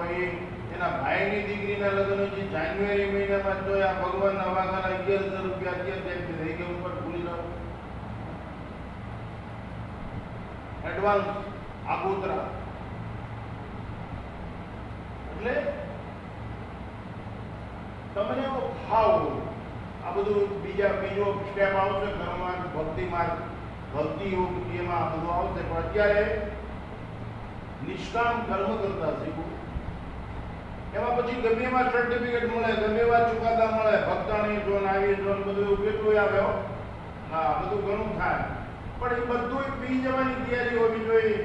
એના ભાઈની દીકરીના લગ્ન જે જાન્યુઆરી મહિનામાં તો આ ભગવાનના વાઘાના 11,000 રૂપિયા 11 થઈ ગયા ઉપર ભૂલી જાઓ. એડવાન્સ આગોતરા. એટલે તમને ભાવ આ બધું બીજો સ્ટેપ આવશે કર્મ ભક્તિ માર્ગ, ભક્તિ યોગ, એમાં બધું આવશે. પણ અત્યારે નિષ્કામ કર્મ કરતા શીખવું. એમાં પછી ગમે એમાં સર્ટિફિકેટ મળે, ગમે એવા ચુકાદા મળે, ભક્તાણી જોન આવી જોન બધું એવું કેટલું આવે. હા, બધું ઘણું થાય, પણ એ બધું પી જવાની તૈયારી હોવી જોઈએ.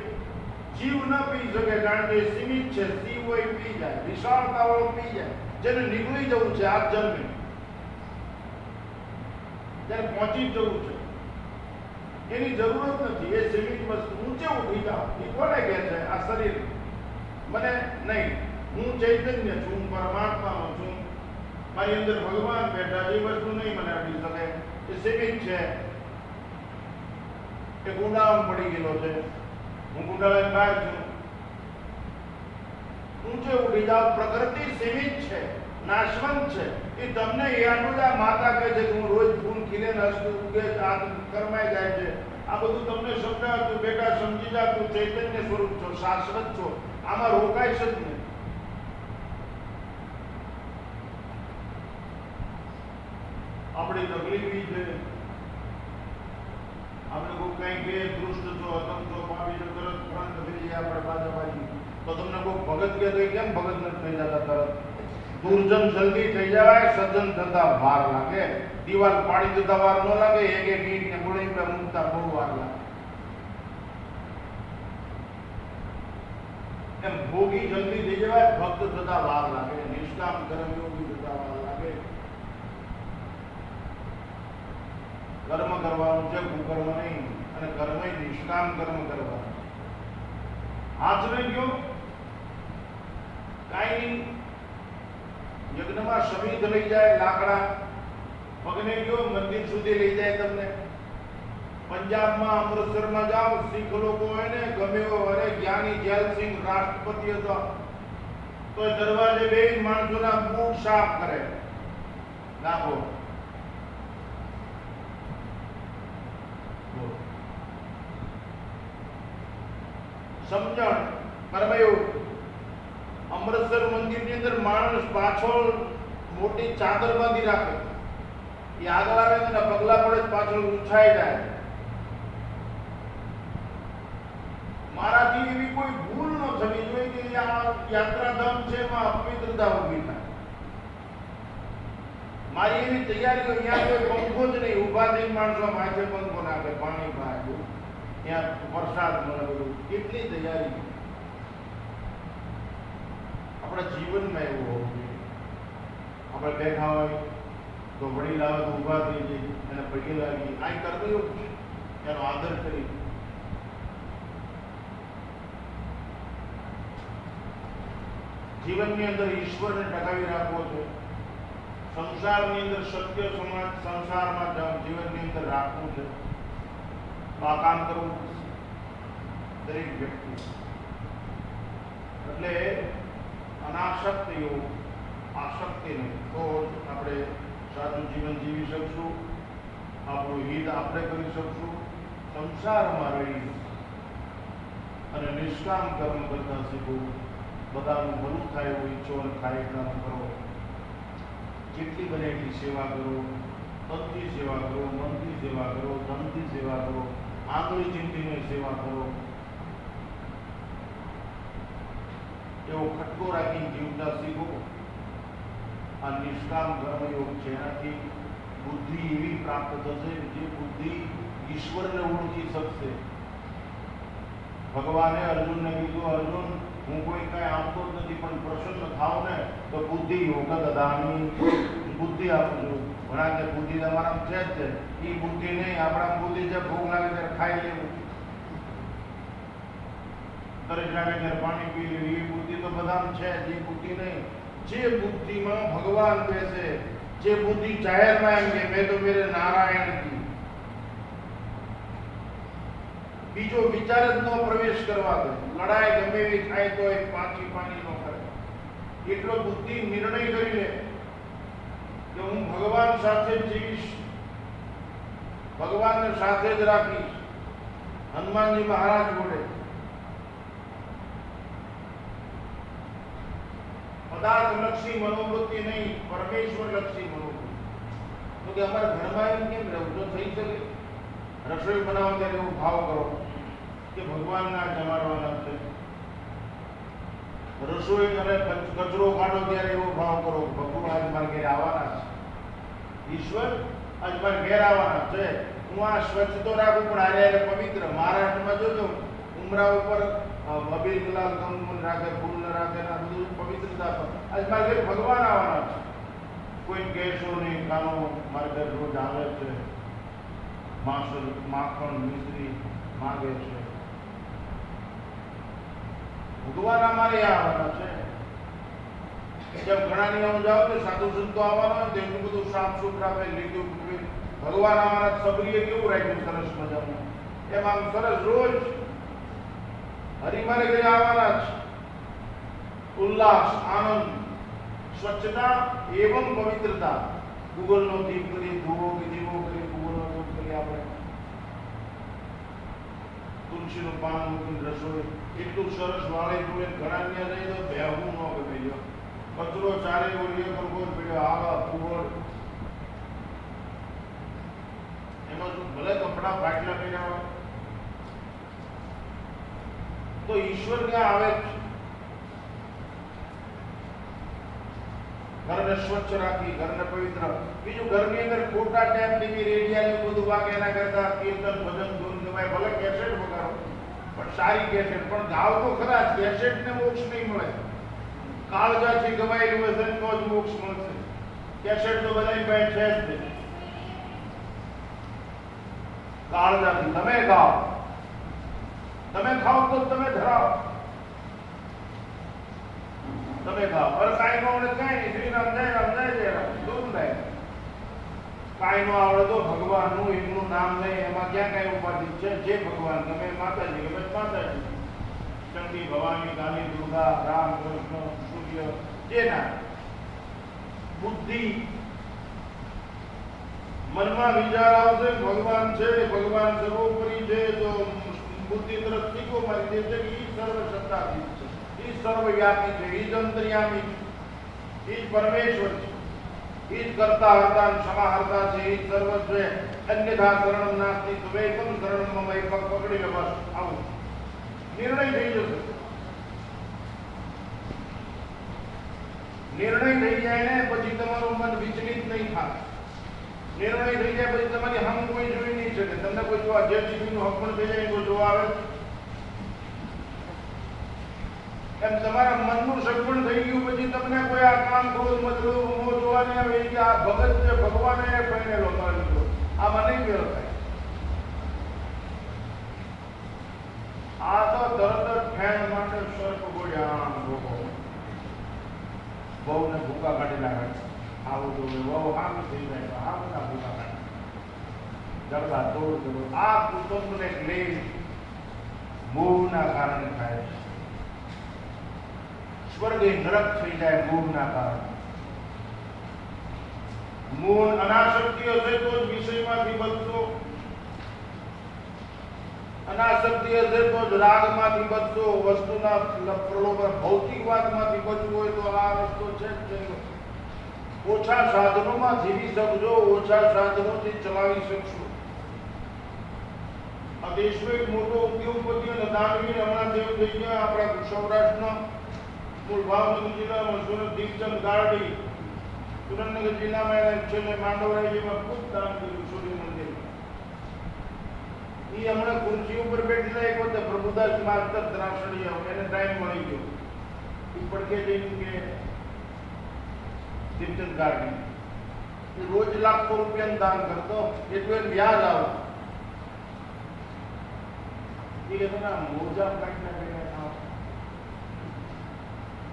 જીવ ન પી શકે, કારણ કે સીમિત છે. શિવ હોય પી જાય, વિશાળતા વાળો પી જાય. જેને નીકળી જવું છે આ જન્મે, જેને પહોંચી જવું છે, એની જરૂર જ નથી. એ સીમિત વસ્તુ ઊંચે ઉઠી જાઓ. એ કોને કહે છે? આ શરીર મને નહીં, હું ચૈતન્ય છું, હું પરમાત્માનો છું, મારી અંદર ભગવાન બેઠા. એ વસ્તુ નહીં મને અડી શકે. એ સીમિત છે. એ ગુંડાળામાં પડી ગયેલો છે. હું ગુંડાળાની બહાર છું. ઊંચે ઉઠી જાઓ. પ્રકૃતિ સીમિત છે, નાશવંત છે. એ તમને આટલું જ આ માતા કહે છે કે હું રોજ ફૂલ ખીલે હસતું ઉગે, આ કર્માઈ જાય છે. આ બધું તમને સમજાવતું, બેટા સમજી જા, તું ચૈતન્ય સ્વરૂપ છો, શાશ્વત છો, આમાં રોકાઈશ જ નહીં. આપણી તકલીફ એ છે, આપણે કોઈ કઈ કે દુષ્ટ છો, અતમ છો, પાપી છો, તરત ફ્રન્ટ થઈ જાય આપણે બાજુબાજી. તો તમને કોઈ ભગત કે તો કેમ ભગત નથી થઈ જતા તરત? દુર્જન જલ્દી થઈ જાય, સજ્જન થતા વાર લાગે. દિવાલ પાડી દેતા વાર ન લાગે, એક એક ઈંટ ને ગોળી પર મૂકતા બહુ વાર લાગે. એમ ભોગી જલ્દી થઈ જવાય, ભક્ત થતા વાર લાગે. નિષ્કામ કર્મ યોગી થતા વાર લાગે. કર્મ કરવાનું છે, કુકર્મ નહીં. અને કર્મ નિષ્કામ કર્મ કરવાનું. હાથ નહીં ગયો કાંઈ નહીં. યજ્ઞમાં સમિધ લઈ જાય, લાકડા પગને ગયો મંદિર સુધી લઈ જાય. તમને પંજાબમાં અમૃતસરમાં જાઓ, શીખ લોકો હોય ને ગમે એવો, અરે જ્ઞાની જેલસિંહ રાષ્ટ્રપતિ હતો તો દરવાજે બે માણસોના બૂટ સાફ કરે. નાખો સમજણ કરવાયું. અમૃતસર મંદિરની અંદર માણસ પાછળ મોટી ચાદર બાંધી રાખે, એ આગળ આવે ને પગલા પડે પાછળ ઉછાઈ જાય. મારાથી એવી કોઈ ભૂલ ન થવી જોઈએ કે આ યાત્રાધામ છે એમાં અપવિત્રતા ઊભી થાય. મારી એવી તૈયારી, અહીંયા કોઈ પંખો જ નહીં, ઉભા થઈને માણસો માથે પંખો નાખે, પાણી પાય, ત્યાં વરસાદ મળે, બધું કેટલી તૈયારી. આપણા જીવનમાં એવું હોવું જોઈએ. આપણે બેઠા હોય તો વડીલ આવે તો ઊભા થઈ જઈએ, એને પગે લાગી, આ કર્તવ્ય છે, એનો આદર કરી. જીવનની અંદર ઈશ્વરને ટકાવી રાખવો છે. સંસારની અંદર સત્ય સમાજ, સંસારમાં જીવનની અંદર રાખવું છે. તો આ કામ કરવું દરેક વ્યક્તિ. એટલે અનાસક્ત યોગ, આસક્તિ નહીં, તો આપણે સાચું જીવન જીવી શકશું, આપણું હિત આપણે કરી શકશું. સંસારમાં રહી અને નિષ્કામ કર્મ કરતા શીખવું, બધાનું ભલું થાય એવું ઈચ્છો અને થાય એટલાનું કરો. જેટલી બને એટલી સેવા કરો, તનથી સેવા કરો, મનથી સેવા કરો, ધનથી સેવા કરો, આંગળી ચીંટીને સેવા કરો. એવો ખટકો રાખીને જીવતા શીખો. આ નિષ્કામ કર્મયોગ છે, એનાથી બુદ્ધિ એવી પ્રાપ્ત થશે જે બુદ્ધિ ઈશ્વરને ઓળખી શકશે. ભગવાને અર્જુનને કીધું, અર્જુન હું કોઈ કઈ આપતો જ નથી, પણ પ્રસન્ન થાવ ને તો બુદ્ધિ યોગ દદામી, બુદ્ધિ આપું છું. ઘણા કે બુદ્ધિ તમારા છે જ છે, એ બુદ્ધિ નહીં, આપણા બુદ્ધિ છે ભૂખ લાગે ત્યારે ખાઈ લેવું, તરસ લાગે ત્યારે પાણી પી લેવું, એ બુદ્ધિ તો બધા છે જ. એ બુદ્ધિ નહીં, જે બુદ્ધિમાં ભગવાન બેસે, જે બુદ્ધિ જાહેરમાં એમ કે મેં તો મેરે નારાયણ કી, બીજો વિચાર જ ન પ્રવેશ કરવા દે. લડાઈ ગમે એવી થાય તો એ પાછી પાણી ન કરે. એટલો બુદ્ધિ નિર્ણય કરી લે કે હું ભગવાન સાથે જીવીશ, ભગવાનને સાથે જ રાખીશ. હનુમાનજી મહારાજ બોલે, પદાર્થ લક્ષી મનોવૃત્તિ નહીં, પરમેશ્વર લક્ષી મનોવૃત્તિ. તો કે અમારા ઘરમાં એમ કેમ રહેવું? જો થઈ શકે રસોઈ બનાવો ત્યારે એવો ભાવ કરો કે ભગવાનના જમાડવાના છે. રસોઈ અને કચરો કાઢો ત્યારે એવો ભાવ કરો ભગવાન આજ મારા ઘેર આવવાના છે, ઈશ્વર આજ મારા ઘેર આવવાના છે. હું આ સ્વચ્છ તો રાખું પણ આરે પવિત્ર. મહારાષ્ટ્રમાં જોજો ઉમરા ઉપર અબીર ગુલાલ કંકુમ રાખે, ફૂલ ન રાખે, આ બધું પવિત્રતા પર. આજ મારા ઘેર ભગવાન આવવાના છે. કોઈ કહેશો નહીં, કાનો મારા ઘેર રોજ આવે છે, માખણ મિશ્રી માંગે છે. ભગવાન અમારે આવવાના છે. જેમ ઘણાની આમ જાઓ ને સાધુ સંતો આવવાના હોય તો એટલું બધું સાફ સુથરા ભાઈ લીધું. ભગવાન અમારા સબરીએ કેવું રાખ્યું સરસ મજાનું, એમ આમ સરસ રોજ હરિમારે ઘરે આવવાના છે. ઉલ્લાસ, આનંદ, સ્વચ્છતા એવં પવિત્રતા. ગૂગલનો દીપ કરી, ધુવો કે દીવો કરી, ગૂગલનો દીપ કરી, આપણે તુલસીનું પાન મૂકીને રસોઈ એટલું સરસ વાળે જોડે. ઘણા ત્યાં જઈ તો બેહવું ન ગમે, જો કચરો ચારે ઓળીએ કરવો પડ્યો, આવા કુવર એમાં શું ભલે કપડા ફાટલા કર્યા હોય તો ઈશ્વર ક્યાં આવે છે? ઘરને સ્વચ્છ રાખી, ઘરને પવિત્ર. બીજું ઘરની અંદર ખોટા ટેપ ટીવી રેડિયા બધું વાગે, એના કરતા કીર્તન ભજન ધૂન ગવાય. ભલે કેસેટ વગાડો પણ સારી કેસેટ, પણ ગાવ તો ખરા. કેસેટ ને મોક્ષ નહીં મળે. કાળજાથી ગવાયેલું હશે તો જ મોક્ષ મળશે. કેસેટ તો બધાની પાસે છે જ નહીં. કાળજાથી તમે ગાઓ, તમે ખાઓ તો તમે ધરાવો. તમે ગાઓ અરે કાંઈ નો આવડે કાંઈ નહીં શ્રી રામ જય રામ દૂર થાય કાંઈ નો આવડે તો ભગવાનનું એમનું નામ લઈ એમાં ક્યાં કાંઈ ઉપાધિ છે જે ભગવાન તમે માતાજી કે બસ માતાજી ચંડી ભવાની કાલી દુર્ગા રામ કૃષ્ણ સૂર્ય જે નામ બુદ્ધિ મનમાં વિચાર આવશે ભગવાન છે ભગવાન સર્વોપરી છે જો બુદ્ધિ તરફ ટીકો મારી દે છે કે ઈ સર્વ સત્તાધીશ છે ઈ સર્વવ્યાપી છે ઈ જ અંતર્યામી છે ઈ જ પરમેશ્વર છે ઈ જ કરતા હરતા અને સમાહર્તા છે ઈ જ સર્વ છે અન્યથા શરણમ નાસ્તિ ત્વૈકમ શરણમ મમ એક પગ પકડી લે બસ આવું નિર્ણય થઈ જશે નિર્ણય થઈ જાય ને પછી તમારું મન વિચલિત નહીં થાય નિર્ણય થઈ જાય પછી તમારી હમ કોઈ જોઈ નહીં શકે તમને કોઈ જોવા જેસીબી નું હક પણ થઈ જાય કોઈ જોવા આવે એમ તમારા મનનું સગવડ થઈ ગયું પછી તમને કોઈ આ કામ ક્રોધ મતલબ મોહ જોવા નહીં આવે કે આ ભગત છે ભગવાન એને પહેરેલો મારી દીધો આમાં નહીં મેળ થાય આ તો તરત જ ફેન માટે સર્પ ગોળ્યા લોકો બહુ ને ભૂકા કાઢી નાખે આવું તો બહુ આમ થઈ જાય આ બધા ભૂકા કાઢે જડબા તોડ આ કુટુંબને ક્લેશ મોહના કારણે થાય છે સ્વર્ગ એ નરક થઈ જાય મોહના કારણે મોહ અનાસક્તિ હશે તો જ વિષયમાંથી બચશો અનાસક્તિ હશે તો જ રાગમાંથી બચશો વસ્તુના પ્રલોભન ભૌતિકવાદમાંથી બચવું હોય તો આ રસ્તો છે જ ઓછા સાધનોમાં જીવી શકજો ઓછા સાધનોથી ચલાવી શકશો આ દેશનો એક મોટો ઉદ્યોગપતિ અને દાનવીર હમણાં જેવું થઈ ગયા આપણા સૌરાષ્ટ્રના મૂળ ભાવનગર જિલ્લામાં સુરત દીપચંદ ગારડી સુરેન્દ્રનગર જિલ્લામાં એને છેલ્લે માંડવરાજીમાં ખૂબ દાન કર્યું સૂર્ય મંદિર એ હમણાં ખુરશી ઉપર બેઠેલા એક વખતે પ્રભુદાસ માસ્તર ત્રાસડીયા એને ટાઈમ મળી ગયો એ પડકે જઈને કે દીપચંદ ગારડી એ રોજ લાખો રૂપિયાનું દાન કરતો એટલું એને વ્યાજ આવે એ કે તમે મોજા કાઢીને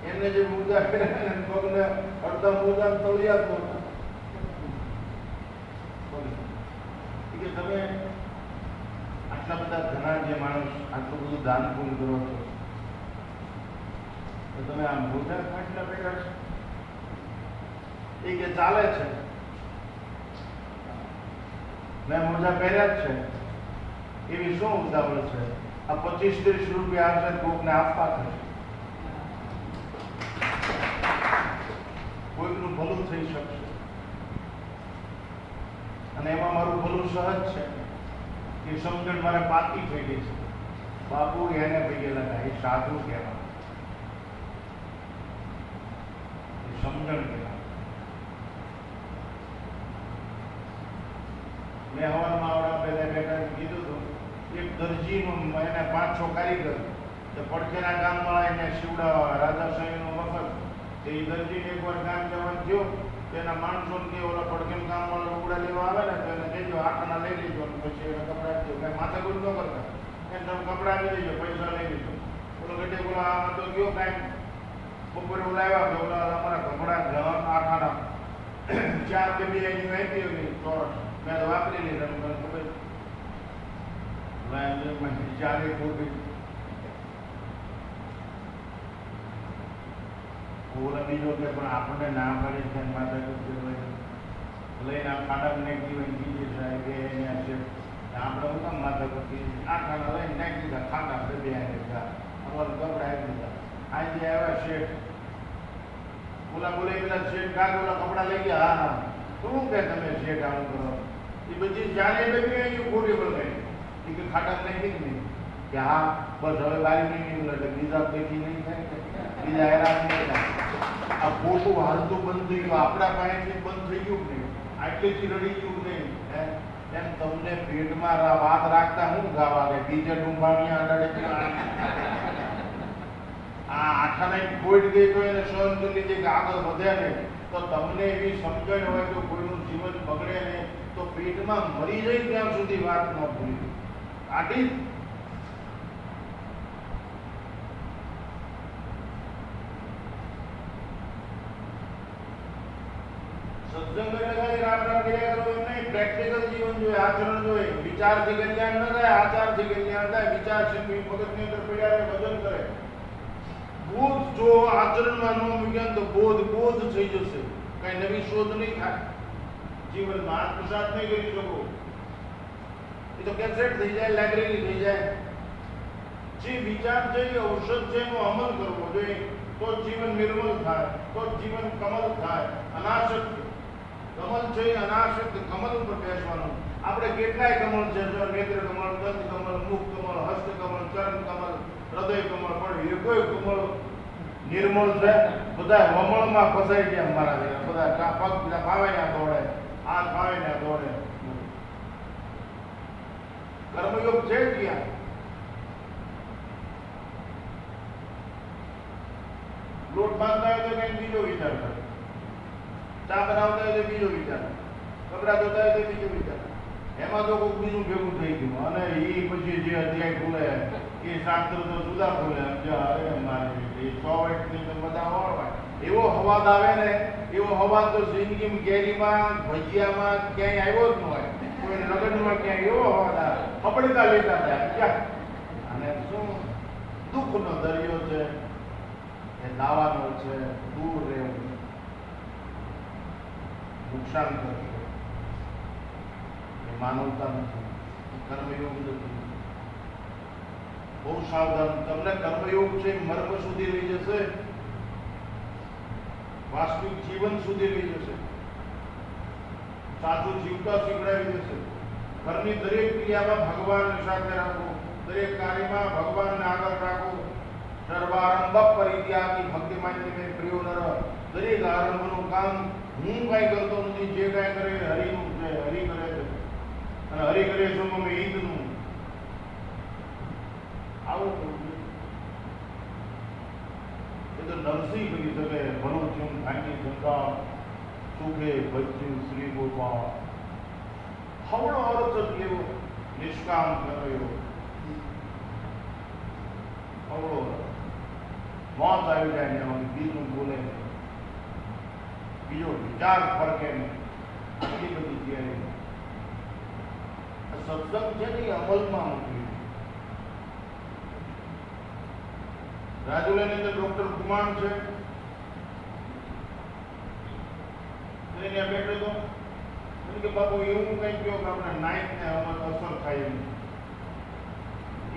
એને જે મુદ્દા કર્યા પગને અડધા મુદ્દા તળિયા જ નહોતા કે તમે આટલા બધા ઘણા જે માણસ આટલું બધું દાન પૂર્ણ કરો છો તો તમે આ મોજા કાઢલા બેઠા છો એ કે ચાલે છે મેં મોજા પહેર્યા જ છે એવી શું ઉતાવળ છે આ 25-30 રૂપિયા આવશે કોકને આપવા થશે કોઈકનું ભલું થઈ શકશે અને એમાં મારું ભલું સહજ છે કે સમજણ મારે પાકી થઈ ગઈ છે બાપુ એને ભાઈએ લગા એ સાધુ કહેવાય એ સમજણ કહેવાય મેં હવારમાં આવડા પહેલા બેઠા કીધું હતું એક દરજીનું એને 5-6 કારીગર તે પડખેના ગામવાળા એને શિવડાવવા રાજાશાહીનું મફત એ દરજીને એકવાર ગામ જવા ગયો તેના માણસોને કે ઓલા પડકેમ ગામવાળા લુગડા લેવા આવે ને તો એને કહેજો આખાના લઈ લેજો અને પછી એને કપડાં આપજો કાંઈ માથાકૂટ ન કરતા એને તમે કપડાં આપી દેજો પૈસા લઈ લેજો ઓલો ગઢે ઓલા આમાં તો ગયો કાંઈ બપોરે ઓલા આવ્યા કે ઓલા અમારા કપડાં આખાના 4 કે 2 એની આપી હતી ચોરસ મેં તો વાપરી લીધા મને ખબર ચારે ખોટી ઓલા બીજો કે પણ આપણને ના પડે છે માતા લઈને આ ખાડા નાખી હોય બીજી સાહેબ કે અહીંયા છે આપણે હું કામ માતા કરતી આ ખાડા લઈને નાખી દીધા ખાડા બે દીધા અમારું કપડા આપી દીધા આજે આવ્યા શેઠ ઓલા બોલે પેલા શેઠ કાગ ઓલા કપડા લઈ ગયા હા હા શું કે તમે શેઠ આવું કરો એ બધી જાણે બધી અહીં ખોટી બોલાય એ કે ખાડા નાખી જ નહીં કે હા બસ હવે બારી નહીં નીકળે એટલે બીજા પૈકી નહીં થાય બીજા હેરાન નહીં થાય આ ખોટું હાલતું બંધ થઈ ગયું આપણા પાસેથી બંધ થઈ ગયું નહીં આટલેથી રડી ગયું નહીં એમ તમને પેટમાં વાત રાખતા હું ગાવા કે બીજે ડુંબાણીયા અડાડે આ આઠાને ખોટ ગઈ તો એને સહન કરી લીધી કે આગળ વધ્યા ને તો તમને એવી સમજણ હોય તો કોઈનું જીવન બગડે ને તો પેટમાં મરી જાય ત્યાં સુધી વાત ન ભૂલી આટી જોઈએ, આચરણ જોઈએ. વિચારથી કલ્યાણ ન થાય, આચારથી કલ્યાણ થાય. વિચાર છે મગજની અંદર પડ્યા રહે, વજન કરે. બોધ જો આચરણમાં ન મૂક્યા તો બોધ થઈ જશે. કઈ નવી શોધ નહીં થાય. જીવનમાં આત્મસાત નહીં કરી શકો. એ તો કેસેટ થઈ જાય, લાઇબ્રેરી થઈ જાય. જે વિચાર છે એ ઔષધ છે, એનો અમલ કરવો જોઈએ. તો જીવન નિર્મલ થાય, તો જીવન કમલ થાય. અનાસક્ત કમલ છે, અનાસક્ત કમલ ઉપર બેસવાનું. આપણે કેટલાય કમળ છે, નેત્ર કમળ, દંત કમળ, મુખ કમળ, હસ્ત કમળ, ચરણ કમળ, હૃદય કમળ, પણ એ કોઈ કમળ નિર્મળ છે? બધા વમળમાં ફસાઈ ગયા મારા જેવા. બધા પગ બીજા ફાવે ત્યાં દોડે, હાથ ફાવે ત્યાં દોડે. કર્મયોગ છે જ ક્યાં? લોટ બાંધતા હોય તો કઈ બીજો વિચાર કરે, ચા બનાવતા હોય તો બીજો વિચાર, કપડા ધોતા હોય તો બીજો વિચાર. એમાં તો કોઈ બીજું ભેગું થઈ ગયું. અને એ પછી જે અધ્યાય ખુલે એ શાસ્ત્ર તો જુદા ખુલે. અરે મારી 100 ની તો બધા વાળવાય. એવો હવાદ આવે ને, એવો હવાદ તો જિંદગીમાં કેરીમાં, ભજીયામાં ક્યાંય આવ્યો જ ન હોય. કોઈ લગ્નમાં ક્યાંય એવો હવાદ આવે, ફપડતા લેતા થાય. ક્યાં અને શું દુઃખનો દરિયો છે એ લાવાનો છે. દૂર રહેવું, નુકસાન કરવું એ માનવતા નથી, કર્મયોગ નથી. બહુ સાવધાન. તમને કર્મયોગ છે મર્મ સુધી લઈ જશે, વાસ્તવિક જીવન સુધી લઈ જશે, સાચું જીવતા શીખડાવી દેશે. ઘરની દરેક ક્રિયામાં ભગવાનને સાથે રાખો, દરેક કાર્યમાં ભગવાનને આગળ રાખો. સર્વારંભ પરિત્યાગી ભક્તિમાન્ય મેં પ્રિયો નર. દરેક આરંભનું કામ હું કાંઈ કરતો નથી. જે કાંઈ કરે હરિનું છે, હરિ કરે છે. અને હરિ કરે છે અમે હિતનું. આવું એ તો નરસિંહ કરી શકે. ભલું થયું ભાંગી જંગા સુખે ભજ્યું શ્રી ગોપાલ. હવળો અર્થ જ એવો નિષ્કામ કર્યો. હવળો મોત આવી જાય ને બીજું બોલે, બીજો વિચાર ફરકે નહીં. આટલી બધી તૈયારી. સત્સંગ છે ને એ અમલમાં મૂકવી. રાજુલાની અંદર ડોક્ટર કુમાર છે, એને બેઠો તો કે બાપુ એવું કઈ કહો કે આપણે નાઇટ ને અસર થાય એમ.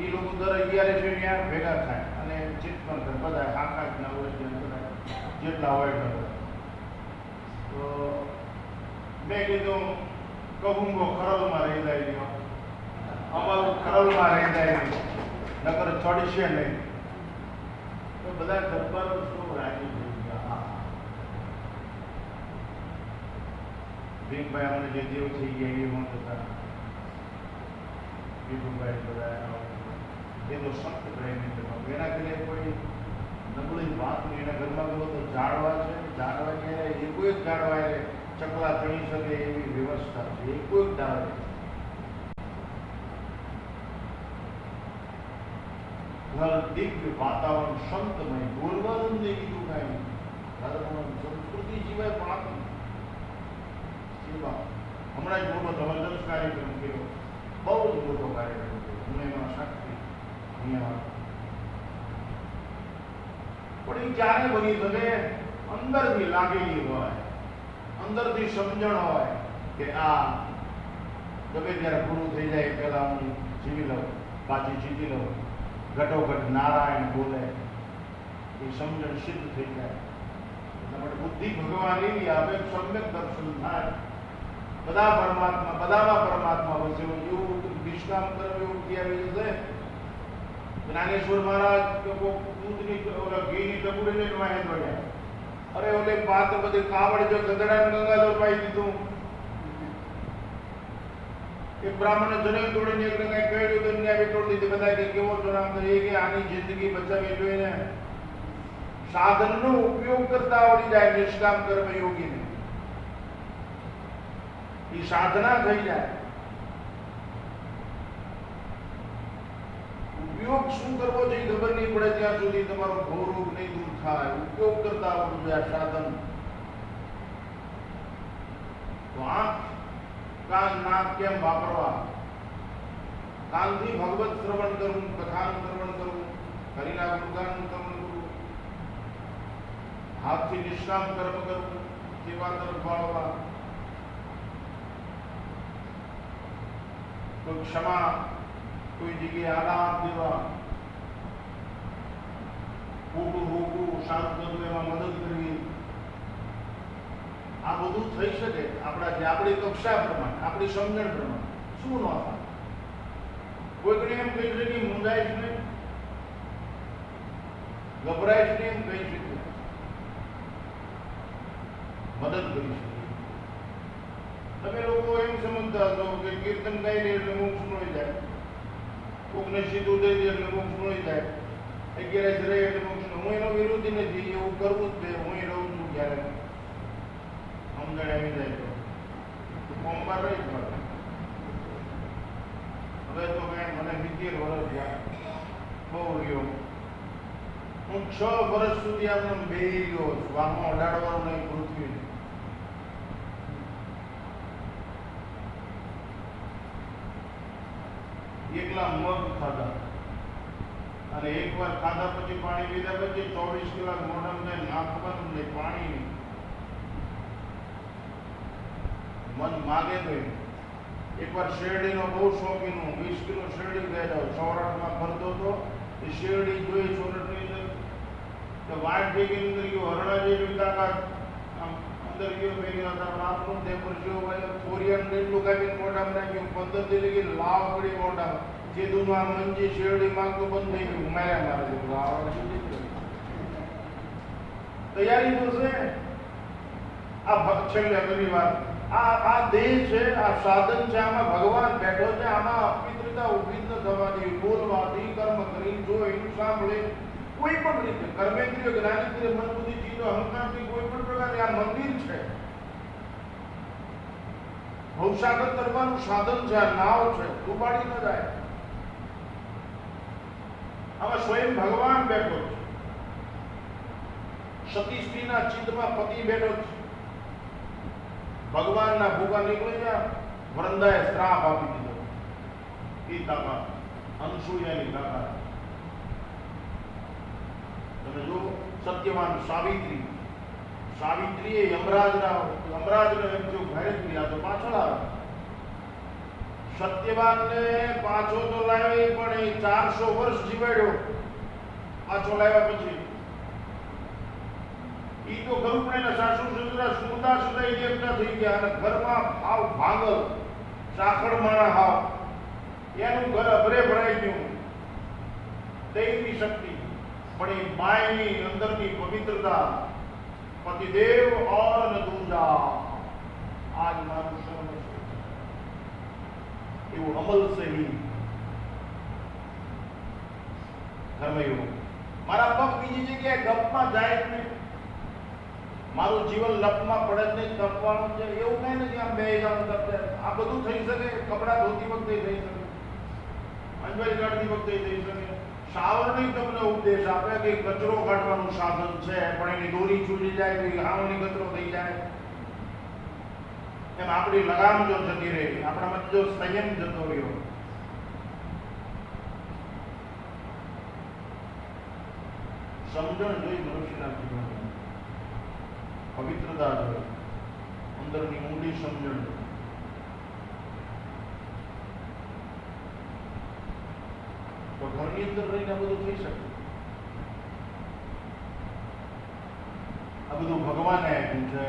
એ લોકો દર 11 ત્યાં ભેગા થાય અને ચિંતન કરે. બધા આકાશના હોય બધા જેટલા હોય તો મેં કીધું કબુંગો ખરલમાં રહી જાય, અમલ ખરલમાં રહી જાય, નકર ચડશે નહીં. તો બધા દરબારો શું રાજી થઈ ગયા. ભીમભાઈ અમને જે દેવ થઈ ગયા એ હું હતા. ભીમભાઈ બધા એ તો સખ્ત પ્રેમી છે. એના ઘરે કોઈ નબળી વાત નહીં. એના ઘરમાં ગયો તો ઝાડવા છે, ઝાડવા ક્યારે એ કોઈ ઝાડવા એ ચકલા ચડી શકે એવી વ્યવસ્થા છે. એ કોઈ ઝાડ ઘર દિવ્ય વાતાવરણ સંતમય. બોલવાનું નહીં બીજું કાંઈ. સંસ્કૃતિ સિવાય પણ સેવા. હમણાં જ મોટો જબરદસ્ત કાર્યક્રમ કર્યો, બહુ જ મોટો કાર્યક્રમ કર્યો. હું એમાં શક્તિ અહીંયા પણ એ ક્યારે બની શકે? અંદરથી લાગેલી હોય, અંદરથી સમજણ હોય કે આ ગમે ત્યારે પૂરું થઈ જાય પહેલા હું જીવી લઉં, પાછી જીતી લઉં. ઘટોઘટ નારાયણ બોલે એ સમજણ સિદ્ધ થઈ જાય. એટલા માટે બુદ્ધિ ભગવાન એવી આપે સમ્યક દર્શન થાય. બધા પરમાત્મા, બધામાં પરમાત્મા વસે એવું નિષ્કામ કર્મ એવું આવી જશે. જ્ઞાનેશ્વર મહારાજ દૂધની ઘીની ટપુડી લઈને વાહે દોડ્યા. અરે ઓલે વાત બધી કાવડ જો ગધડા ગંગાધર પાઈ દીધું. એક બ્રાહ્મણે જનેવ તોડીને એક કઈ કહ્યું તો ન્યાય તોડી દીધી. બધા કે કેવો જનામ એ કે આની જિંદગી બચાવી જોઈને સાધનનો ઉપયોગ કરતા આવડી જાય નિષ્કામ કર્મ યોગીને. એ સાધના થઈ જાય. ઉપયોગ શું કરવો છે ખબર નહીં પડે ત્યાં સુધી તમારો ભોરોગ નહીં દૂર થાય. ઉપયોગ કરતા આવડવું જોઈએ સાધન. તો આંખ કાન નાક કેમ વાપરવા, કાનથી ભગવત શ્રવણ કરવું, કથાનું શ્રવણ કરવું, હરિના ગુણગાનનું શ્રવણ કરવું, હાથથી નિષ્કામ કર્મ કરવું, સેવા તરફ વાળવા, કોઈ ક્ષમા, કોઈ જગ્યાએ આલાપ દેવા, ખોટું રોકવું, શાંત કરવું, એમાં મદદ કરવી. આ બધું થઈ શકે આપણી કક્ષા પ્રમાણે, આપણી સમજણ પ્રમાણે. શું ન થાય? કોઈકને એમ કહી શકે મુંજાઈશ નહીં, ગભરાઈશ નહીં, એમ કહી શકે, મદદ કરી શકે. તમે લોકો એમ સમજતા છો કે કીર્તન ગાઈ લે એટલે મોક્ષ મળી જાય, કોકને સીધું દઈ દે એટલે મોક્ષ મળી જાય, 11 રહે એટલે મોક્ષ. હું એનો વિરોધી નથી, એવું કરવું જ છે. હું એ રહું છું ક્યારે સમજણ આવી જાય તો ફોર્મમાં રહી જ મળે. હવે તો કઈ મને 70 વર્ષ થયા, બહુ રહ્યો. હું 6 વર્ષ સુધી આમને બેહી ગયો છું, આમાં અડાડવાનું નહીં પૃથ્વી. એકલા મગ ખાધા, અને એકવાર ખાધા પછી પાણી પીધા પછી 24 કલાક મોઢામાં જાય, નાખવાનું નહીં, પાણી નહીં. મન માગે તો એકવાર શેરડીનો બહુ શોખીન હું, 20 કિલો શેરડી ગયેલો, સૌરાષ્ટ્રમાં ફરતો હતો. એ શેરડી જોઈ સોરઠની અંદર તો વાટ ભેગી અંદર ગયો, હરણા જેવી તાકાત અંદર ગયો, ભેગી હતા આપણું તે પર જો કોરિયન એટલું કાપીને મોઢામાં નાખ્યું. 15 દી લગી લાવ પડી મોઢામાં. જે દુનિયા મંજી શેરડી માંગતું બંધ થઈ ગયું, માર્યા મારે તૈયારી તો છે. આ છેલ્લે ઘણી વાર આ દેહ છે, આ સાધન છે, આમાં ભગવાન બેઠો છે. આમાં અપિત્રતા ઉભી ન થવાની, બોલવાથી, કર્મ કરી, જોઈ, સાંભળી, કોઈ પણ રીતે કર્મેન્દ્રિય, જ્ઞાનેન્દ્રિય, મન, બુદ્ધિ, ચિત્ત, અહંકારથી કોઈ પણ પ્રકારે આ મંદિર છે. ભવસાગર તરવાનું સાધન છે, આ નાવ છે, ડૂબાડી ન જાય. આમાં સ્વયં ભગવાન બેઠો છે. સતી સ્ત્રીના ચિત્તમાં પતિ બેઠો છે. ભગવાનના ભૂખા નીકળી ગયા, વૃંદાએ શ્રાપ આપી દીધો. એ તાકાત અનસૂયાની તાકાત. તમે જો સત્યવાન સાવિત્રીએ યમરાજને એમ જો ઘરે ગયા તો પાછળ આવે. સત્યવાનને પાછો તો લાવી, પણ એ 400 વર્ષ જીવાડ્યો પાછો લાવ્યા પછી. ઈ તો ગરુડના સાસુ સસરા સુતા સુતા દેવતા થઈ ગયા, અને ઘરમાં ભાવ ભાંગલ સાખડ માણા હાવ, એનું ઘર અભરે ભરાઈ ગયું. દૈવી શક્તિ, પણ એ માયની અંદરની પવિત્રતા, પતિદેવ ઓર ન દૂજા, આજ મારું શરણ છે. એવું અમલ સહી ધર્મયો. મારા પગ બીજી જગ્યાએ ગપમાં જાય જ નહીં, મારું જીવન લપમાં પડે જ નહીં, તપવાનું છે એવું કઈ નથી. આમ બે જવાનું તપે આ બધું થઈ શકે. કપડા ધોતી વખતે થઈ શકે, અંજવાઈ કાઢતી વખતે થઈ શકે. સાવરણી તમને ઉપદેશ આપે કે કચરો કાઢવાનું સાધન છે, પણ એની દોરી છૂટી જાય, હાવણી કચરો થઈ જાય. એમ આપણી લગામ જો જતી રહી, આપણામાં જો સંયમ જતો રહ્યો, સમજણ જોઈ મનુષ્યના જીવનમાં, પવિત્રતા જોઈ, અંદરની ઊંડી સમજણ, તો ઘરની અંદર રહીને આ બધું થઈ શકે. આ બધું ભગવાને આપ્યું છે.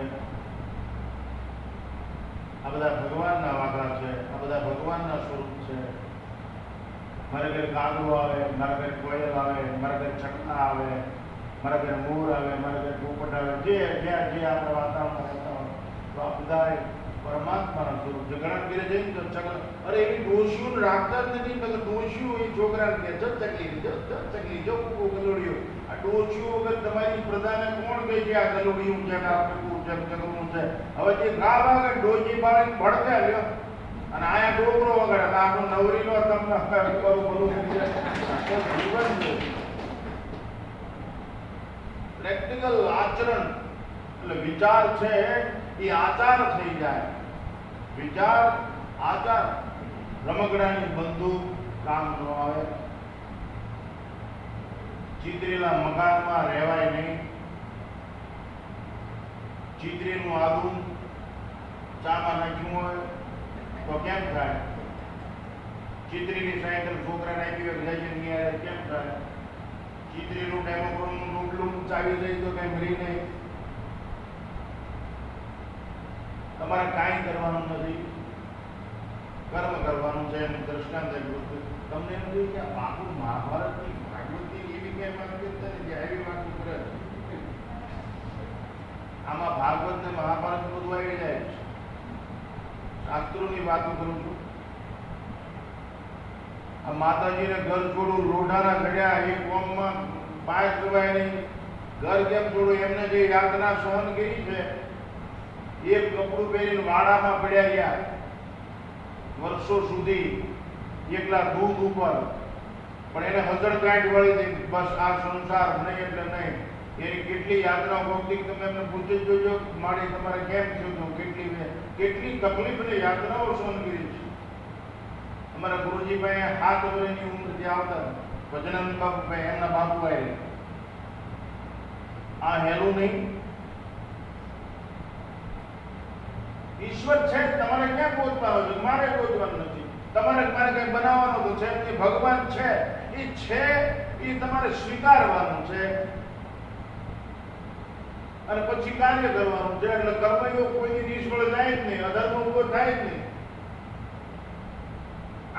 આ બધા ભગવાનના વાઘા છે, આ બધા ભગવાનના સ્વરૂપ છે. મારા ઘરે કાગડો આવે, મારા ઘરે કોયલ આવે, મારા ઘરે ચકલા આવે, મારા ઘરે મોર આવે, મારા ઘરે પોપટ આવે, જે જ્યાં જે આપણા વાતાવરણ રહેતા હોય, તો આ બધા પરમાત્માના સ્વરૂપ છે. ઘણા ઘરે જઈને તો ચકલા, અરે એવી ડોશીઓને રાખતા જ નથી. ડોશીઓ એ છોકરાને કહે જત ચકલી જો ગલોડીઓ. આ ડોશીઓ વગર તમારી પ્રજાને કોણ કહે છે આ ગલોડીયું છે, ચકલું છે? હવે જે ગા વાગે ડોશી પાડીને ભડકે લ્યો, અને આયા ડોકરો વગર આપણું નવરીનો તમને કરું બધું જીવન છે. પ્રેક્ટિકલ આચરણ એટલે વિચાર છે એ આચાર થઈ જાય. વિચાર આચાર રમકડાની બંદૂક કામ ન આવે, ચીતરેલા મકાનમાં રહેવાય નહીં, ચીતરેલું આદુ ચામાં નાખ્યું હોય તો કેમ થાય? ચીતરેલી સાયકલ છોકરાને આપી હોય જાય કેમ થાય? ચીતરેલું ડેમોક્રોનનું રોટલું ચાવી જાય તો કઈ મરી નહીં. તમારે કાંઈ કરવાનું નથી, કર્મ કરવાનું છે. એનું દ્રષ્ટાંત આપ્યું હતું. તમને એમ થયું કે આ બાપુ મહાભારતની ભાગવતની એવી કઈ વાતો નથી, એવી વાતો કરે. આમાં ભાગવત ને મહાભારત બધું આવી જાય છે. શાસ્ત્રોની વાતો કરું છું. આ માતાજીને ઘર છોડું, લોઢાના ઘડ્યા, એ કોમમાં પાંચ જવાય નહીં, ઘર કેમ છોડું? એમને જે યાતના સહન કરી છે, એક કપડું પહેરીને વાડામાં પડ્યા રહ્યા વર્ષો સુધી, એકલા દૂધ ઉપર, પણ એને હજળ કાંઠ વળી હતી. બસ આ સંસાર નહીં એટલે નહીં. એની કેટલી યાત્રા ભૌતિક તમે એમને પૂછી જોજો, મારી તમારે કેમ થયું હતું, કેટલી તકલીફ ને યાત્રાઓ સહન કરી છે. અમારા ગુરુજીભાઈ 7 વર્ષની ઉંમરથી આવતા, ભજનાનંદ બાપુભાઈ એમના બાપુ આવે. આ હેલું નહીં. ઈશ્વર છે, તમારે ક્યાં ગોતવાનો છે? મારે ગોતવાનું નથી. તમારે મારે કઈ બનાવવાનું તો છે નહીં. ભગવાન છે, એ છે એ તમારે સ્વીકારવાનું છે અને પછી કાર્ય કરવાનું છે. એટલે કર્મયોગ કોઈની નિષ્ફળ જાય જ નહીં, અધર્મ ઉભો થાય જ નહીં.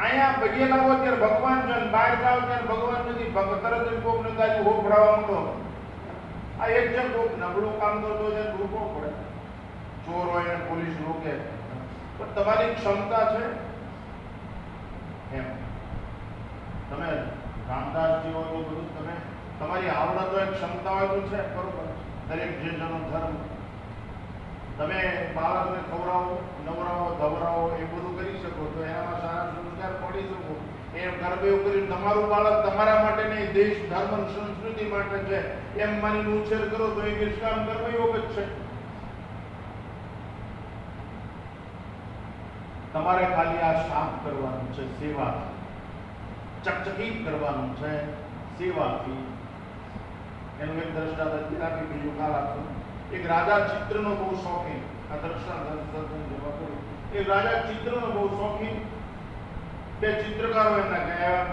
અહીંયા ભગીએ લાવો ત્યારે ભગવાન છે, બહાર જાઓ ત્યારે ભગવાન નથી. તરત જ કોક ને કાજુ હોફડાવા માંડો. આ એક છે કોક નબળું કામ કરતો છે, રોકવો પડે. ચોર હોય ને પોલીસ રોકે, પણ તમારી ક્ષમતા છે એમ. તમે રામદાસજી હો તો બધું તમે તમારી આવડત હોય, ક્ષમતા હોય તો છે, બરોબર. દરેક જે જનો ધર્મ. તમે બાળકને ખવડાવો, નવરાવો, ધવરાવો એ બધું કરી શકો તો એનામાં સારા સંસ્કાર પડી શકો. એ કર્તવ્ય કરી તમારું બાળક તમારા માટે નહીં, દેશ ધર્મ સંસ્કૃતિ માટે છે એમ માનીને ઉછેર કરો તો એ નિષ્કામ કર્મયોગ જ છે. તમારે ખાલી આ સાફ કરવાનું છે સેવાથી, ચકચકિત કરવાનું છે સેવાથી. એનું એક દ્રષ્ટાંત અત્યારે આપી, બીજું કાલ આપું. એક રાજા ચિત્રનો બહુ શોખીન. આ દ્રષ્ટાંત એક રાજા ચિત્રનો બહુ શોખીન. બે ચિત્રકારો એમના ગયા.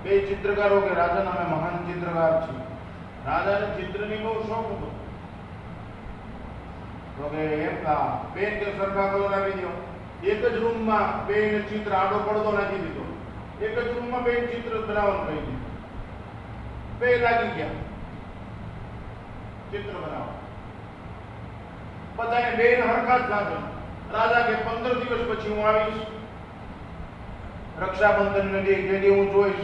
બે ચિત્રકારો કે રાજાના અમે મહાન ચિત્રકાર છીએ. રાજાને ચિત્રની બહુ શોખ હતો. તો કે એમ પેન કે સરખા કલર આપી દો. એક જ રૂમમાં બેને ચિત્ર આડો પડદો નાખી દીધો. એક જ રૂમમાં બે ચિત્ર બનાવવાનું કહી દીધું. બે લાગી ગયા ચિત્ર બનાવવા. બધાને બે હરખા જ લાગે. રાજા કે 15 દિવસ પછી હું આવીશ. રક્ષાબંધન ને જે હું જોઈશ,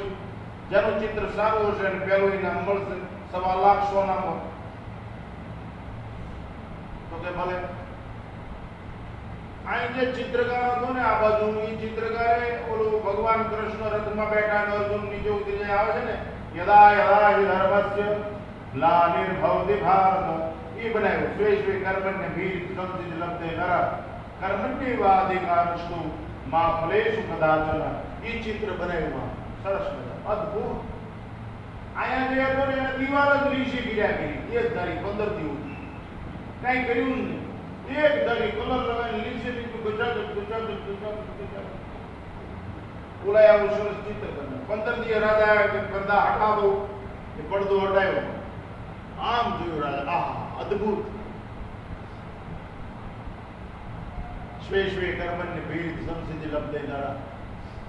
જેનું ચિત્ર સારું હશે અને પેલું ઇનામ મળશે, 1.25 લાખ સોનામાં. તો કે ભલે. અહીં જે ચિત્રકાર હતો ને આ બાજુ, એ ચિત્રકારે ઓલું ભગવાન કૃષ્ણ રથમાં બેઠા અને અર્જુન નીચે ઉતરી જાય આવે છે ને, યદા યદા હિ ધર્મસ્ય ગ્લાનિર્ભવતિ ભારત, એ બનાવ્યું. સ્વે સ્વે કર્મણ્ય ભીર સંસિદ્ધ લબ્ધે નરઃ કર્મણ્યેવાધિકારસ્તુ મા ફલેષુ કદાચન. એ ચિત્ર બનાવ્યું. સરસ મજા, અદ્ભુત. અહીંયા જે હતો ને એને દિવાલ જ લીસી ગીર્યા કરી. એક ધારી 15 દિવસ કઈ કર્યું નહીં. એક ધારી કલર લગાવીને લીસી લીધું. ગુજરાત બોલાય આવું સરસ ચિત્ર બને. 15 દિવસ રાજા આવ્યા કે પડદા હટાવો, એ પડદો હટાવ્યો. આમ જોયું રાજા, આહા અદ્ભુત. સ્વે સ્વે કર્મણ્ય ભીર સંસિદ્ધિ લબ્ધે નરઃ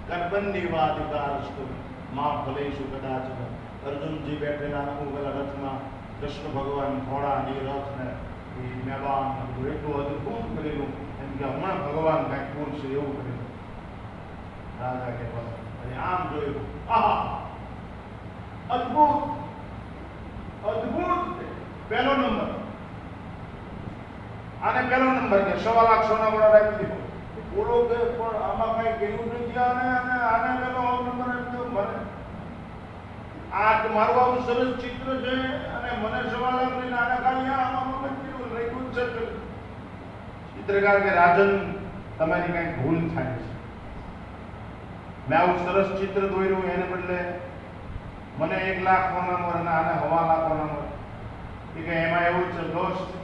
કર્મણ્યેવાધિકારસ્તુ મા ફલેષુ કદાચન. અર્જુનજી બેઠેલા અનુકૂળ રથમાં કૃષ્ણ ભગવાન ઘોડા ની રથ ને મેદાન એટલું અદભુત કરેલું. એમ કે હમણાં ભગવાન કઈક પૂરશે એવું કરેલું. રાજા કે આમ જોયું, આહા અદ્ભુત અદ્ભુત. પહેલો નંબર. આને પહેલો નંબર કે 1.25 લાખ સોના વાળા રાખી દીધો. બોલો કે પણ આમાં કઈ કેવું નથી. આને પેલો નંબર આપી દો. મને આ મારું આવું સરસ ચિત્ર છે અને મને 1.25 લાખ લઈને આને ખાલી આમાં મગજ કેવું રાખ્યું છે. ચિત્રકાર કે રાજન તમારી કંઈક ભૂલ થાય છે. મેં આવું સરસ ચિત્ર દોર્યું એને બદલે મને 1 લાખ ફોન નંબર અને આને 1.25 લાખ ફોન નંબર. એ કે એમાં એવું છે દોસ્ત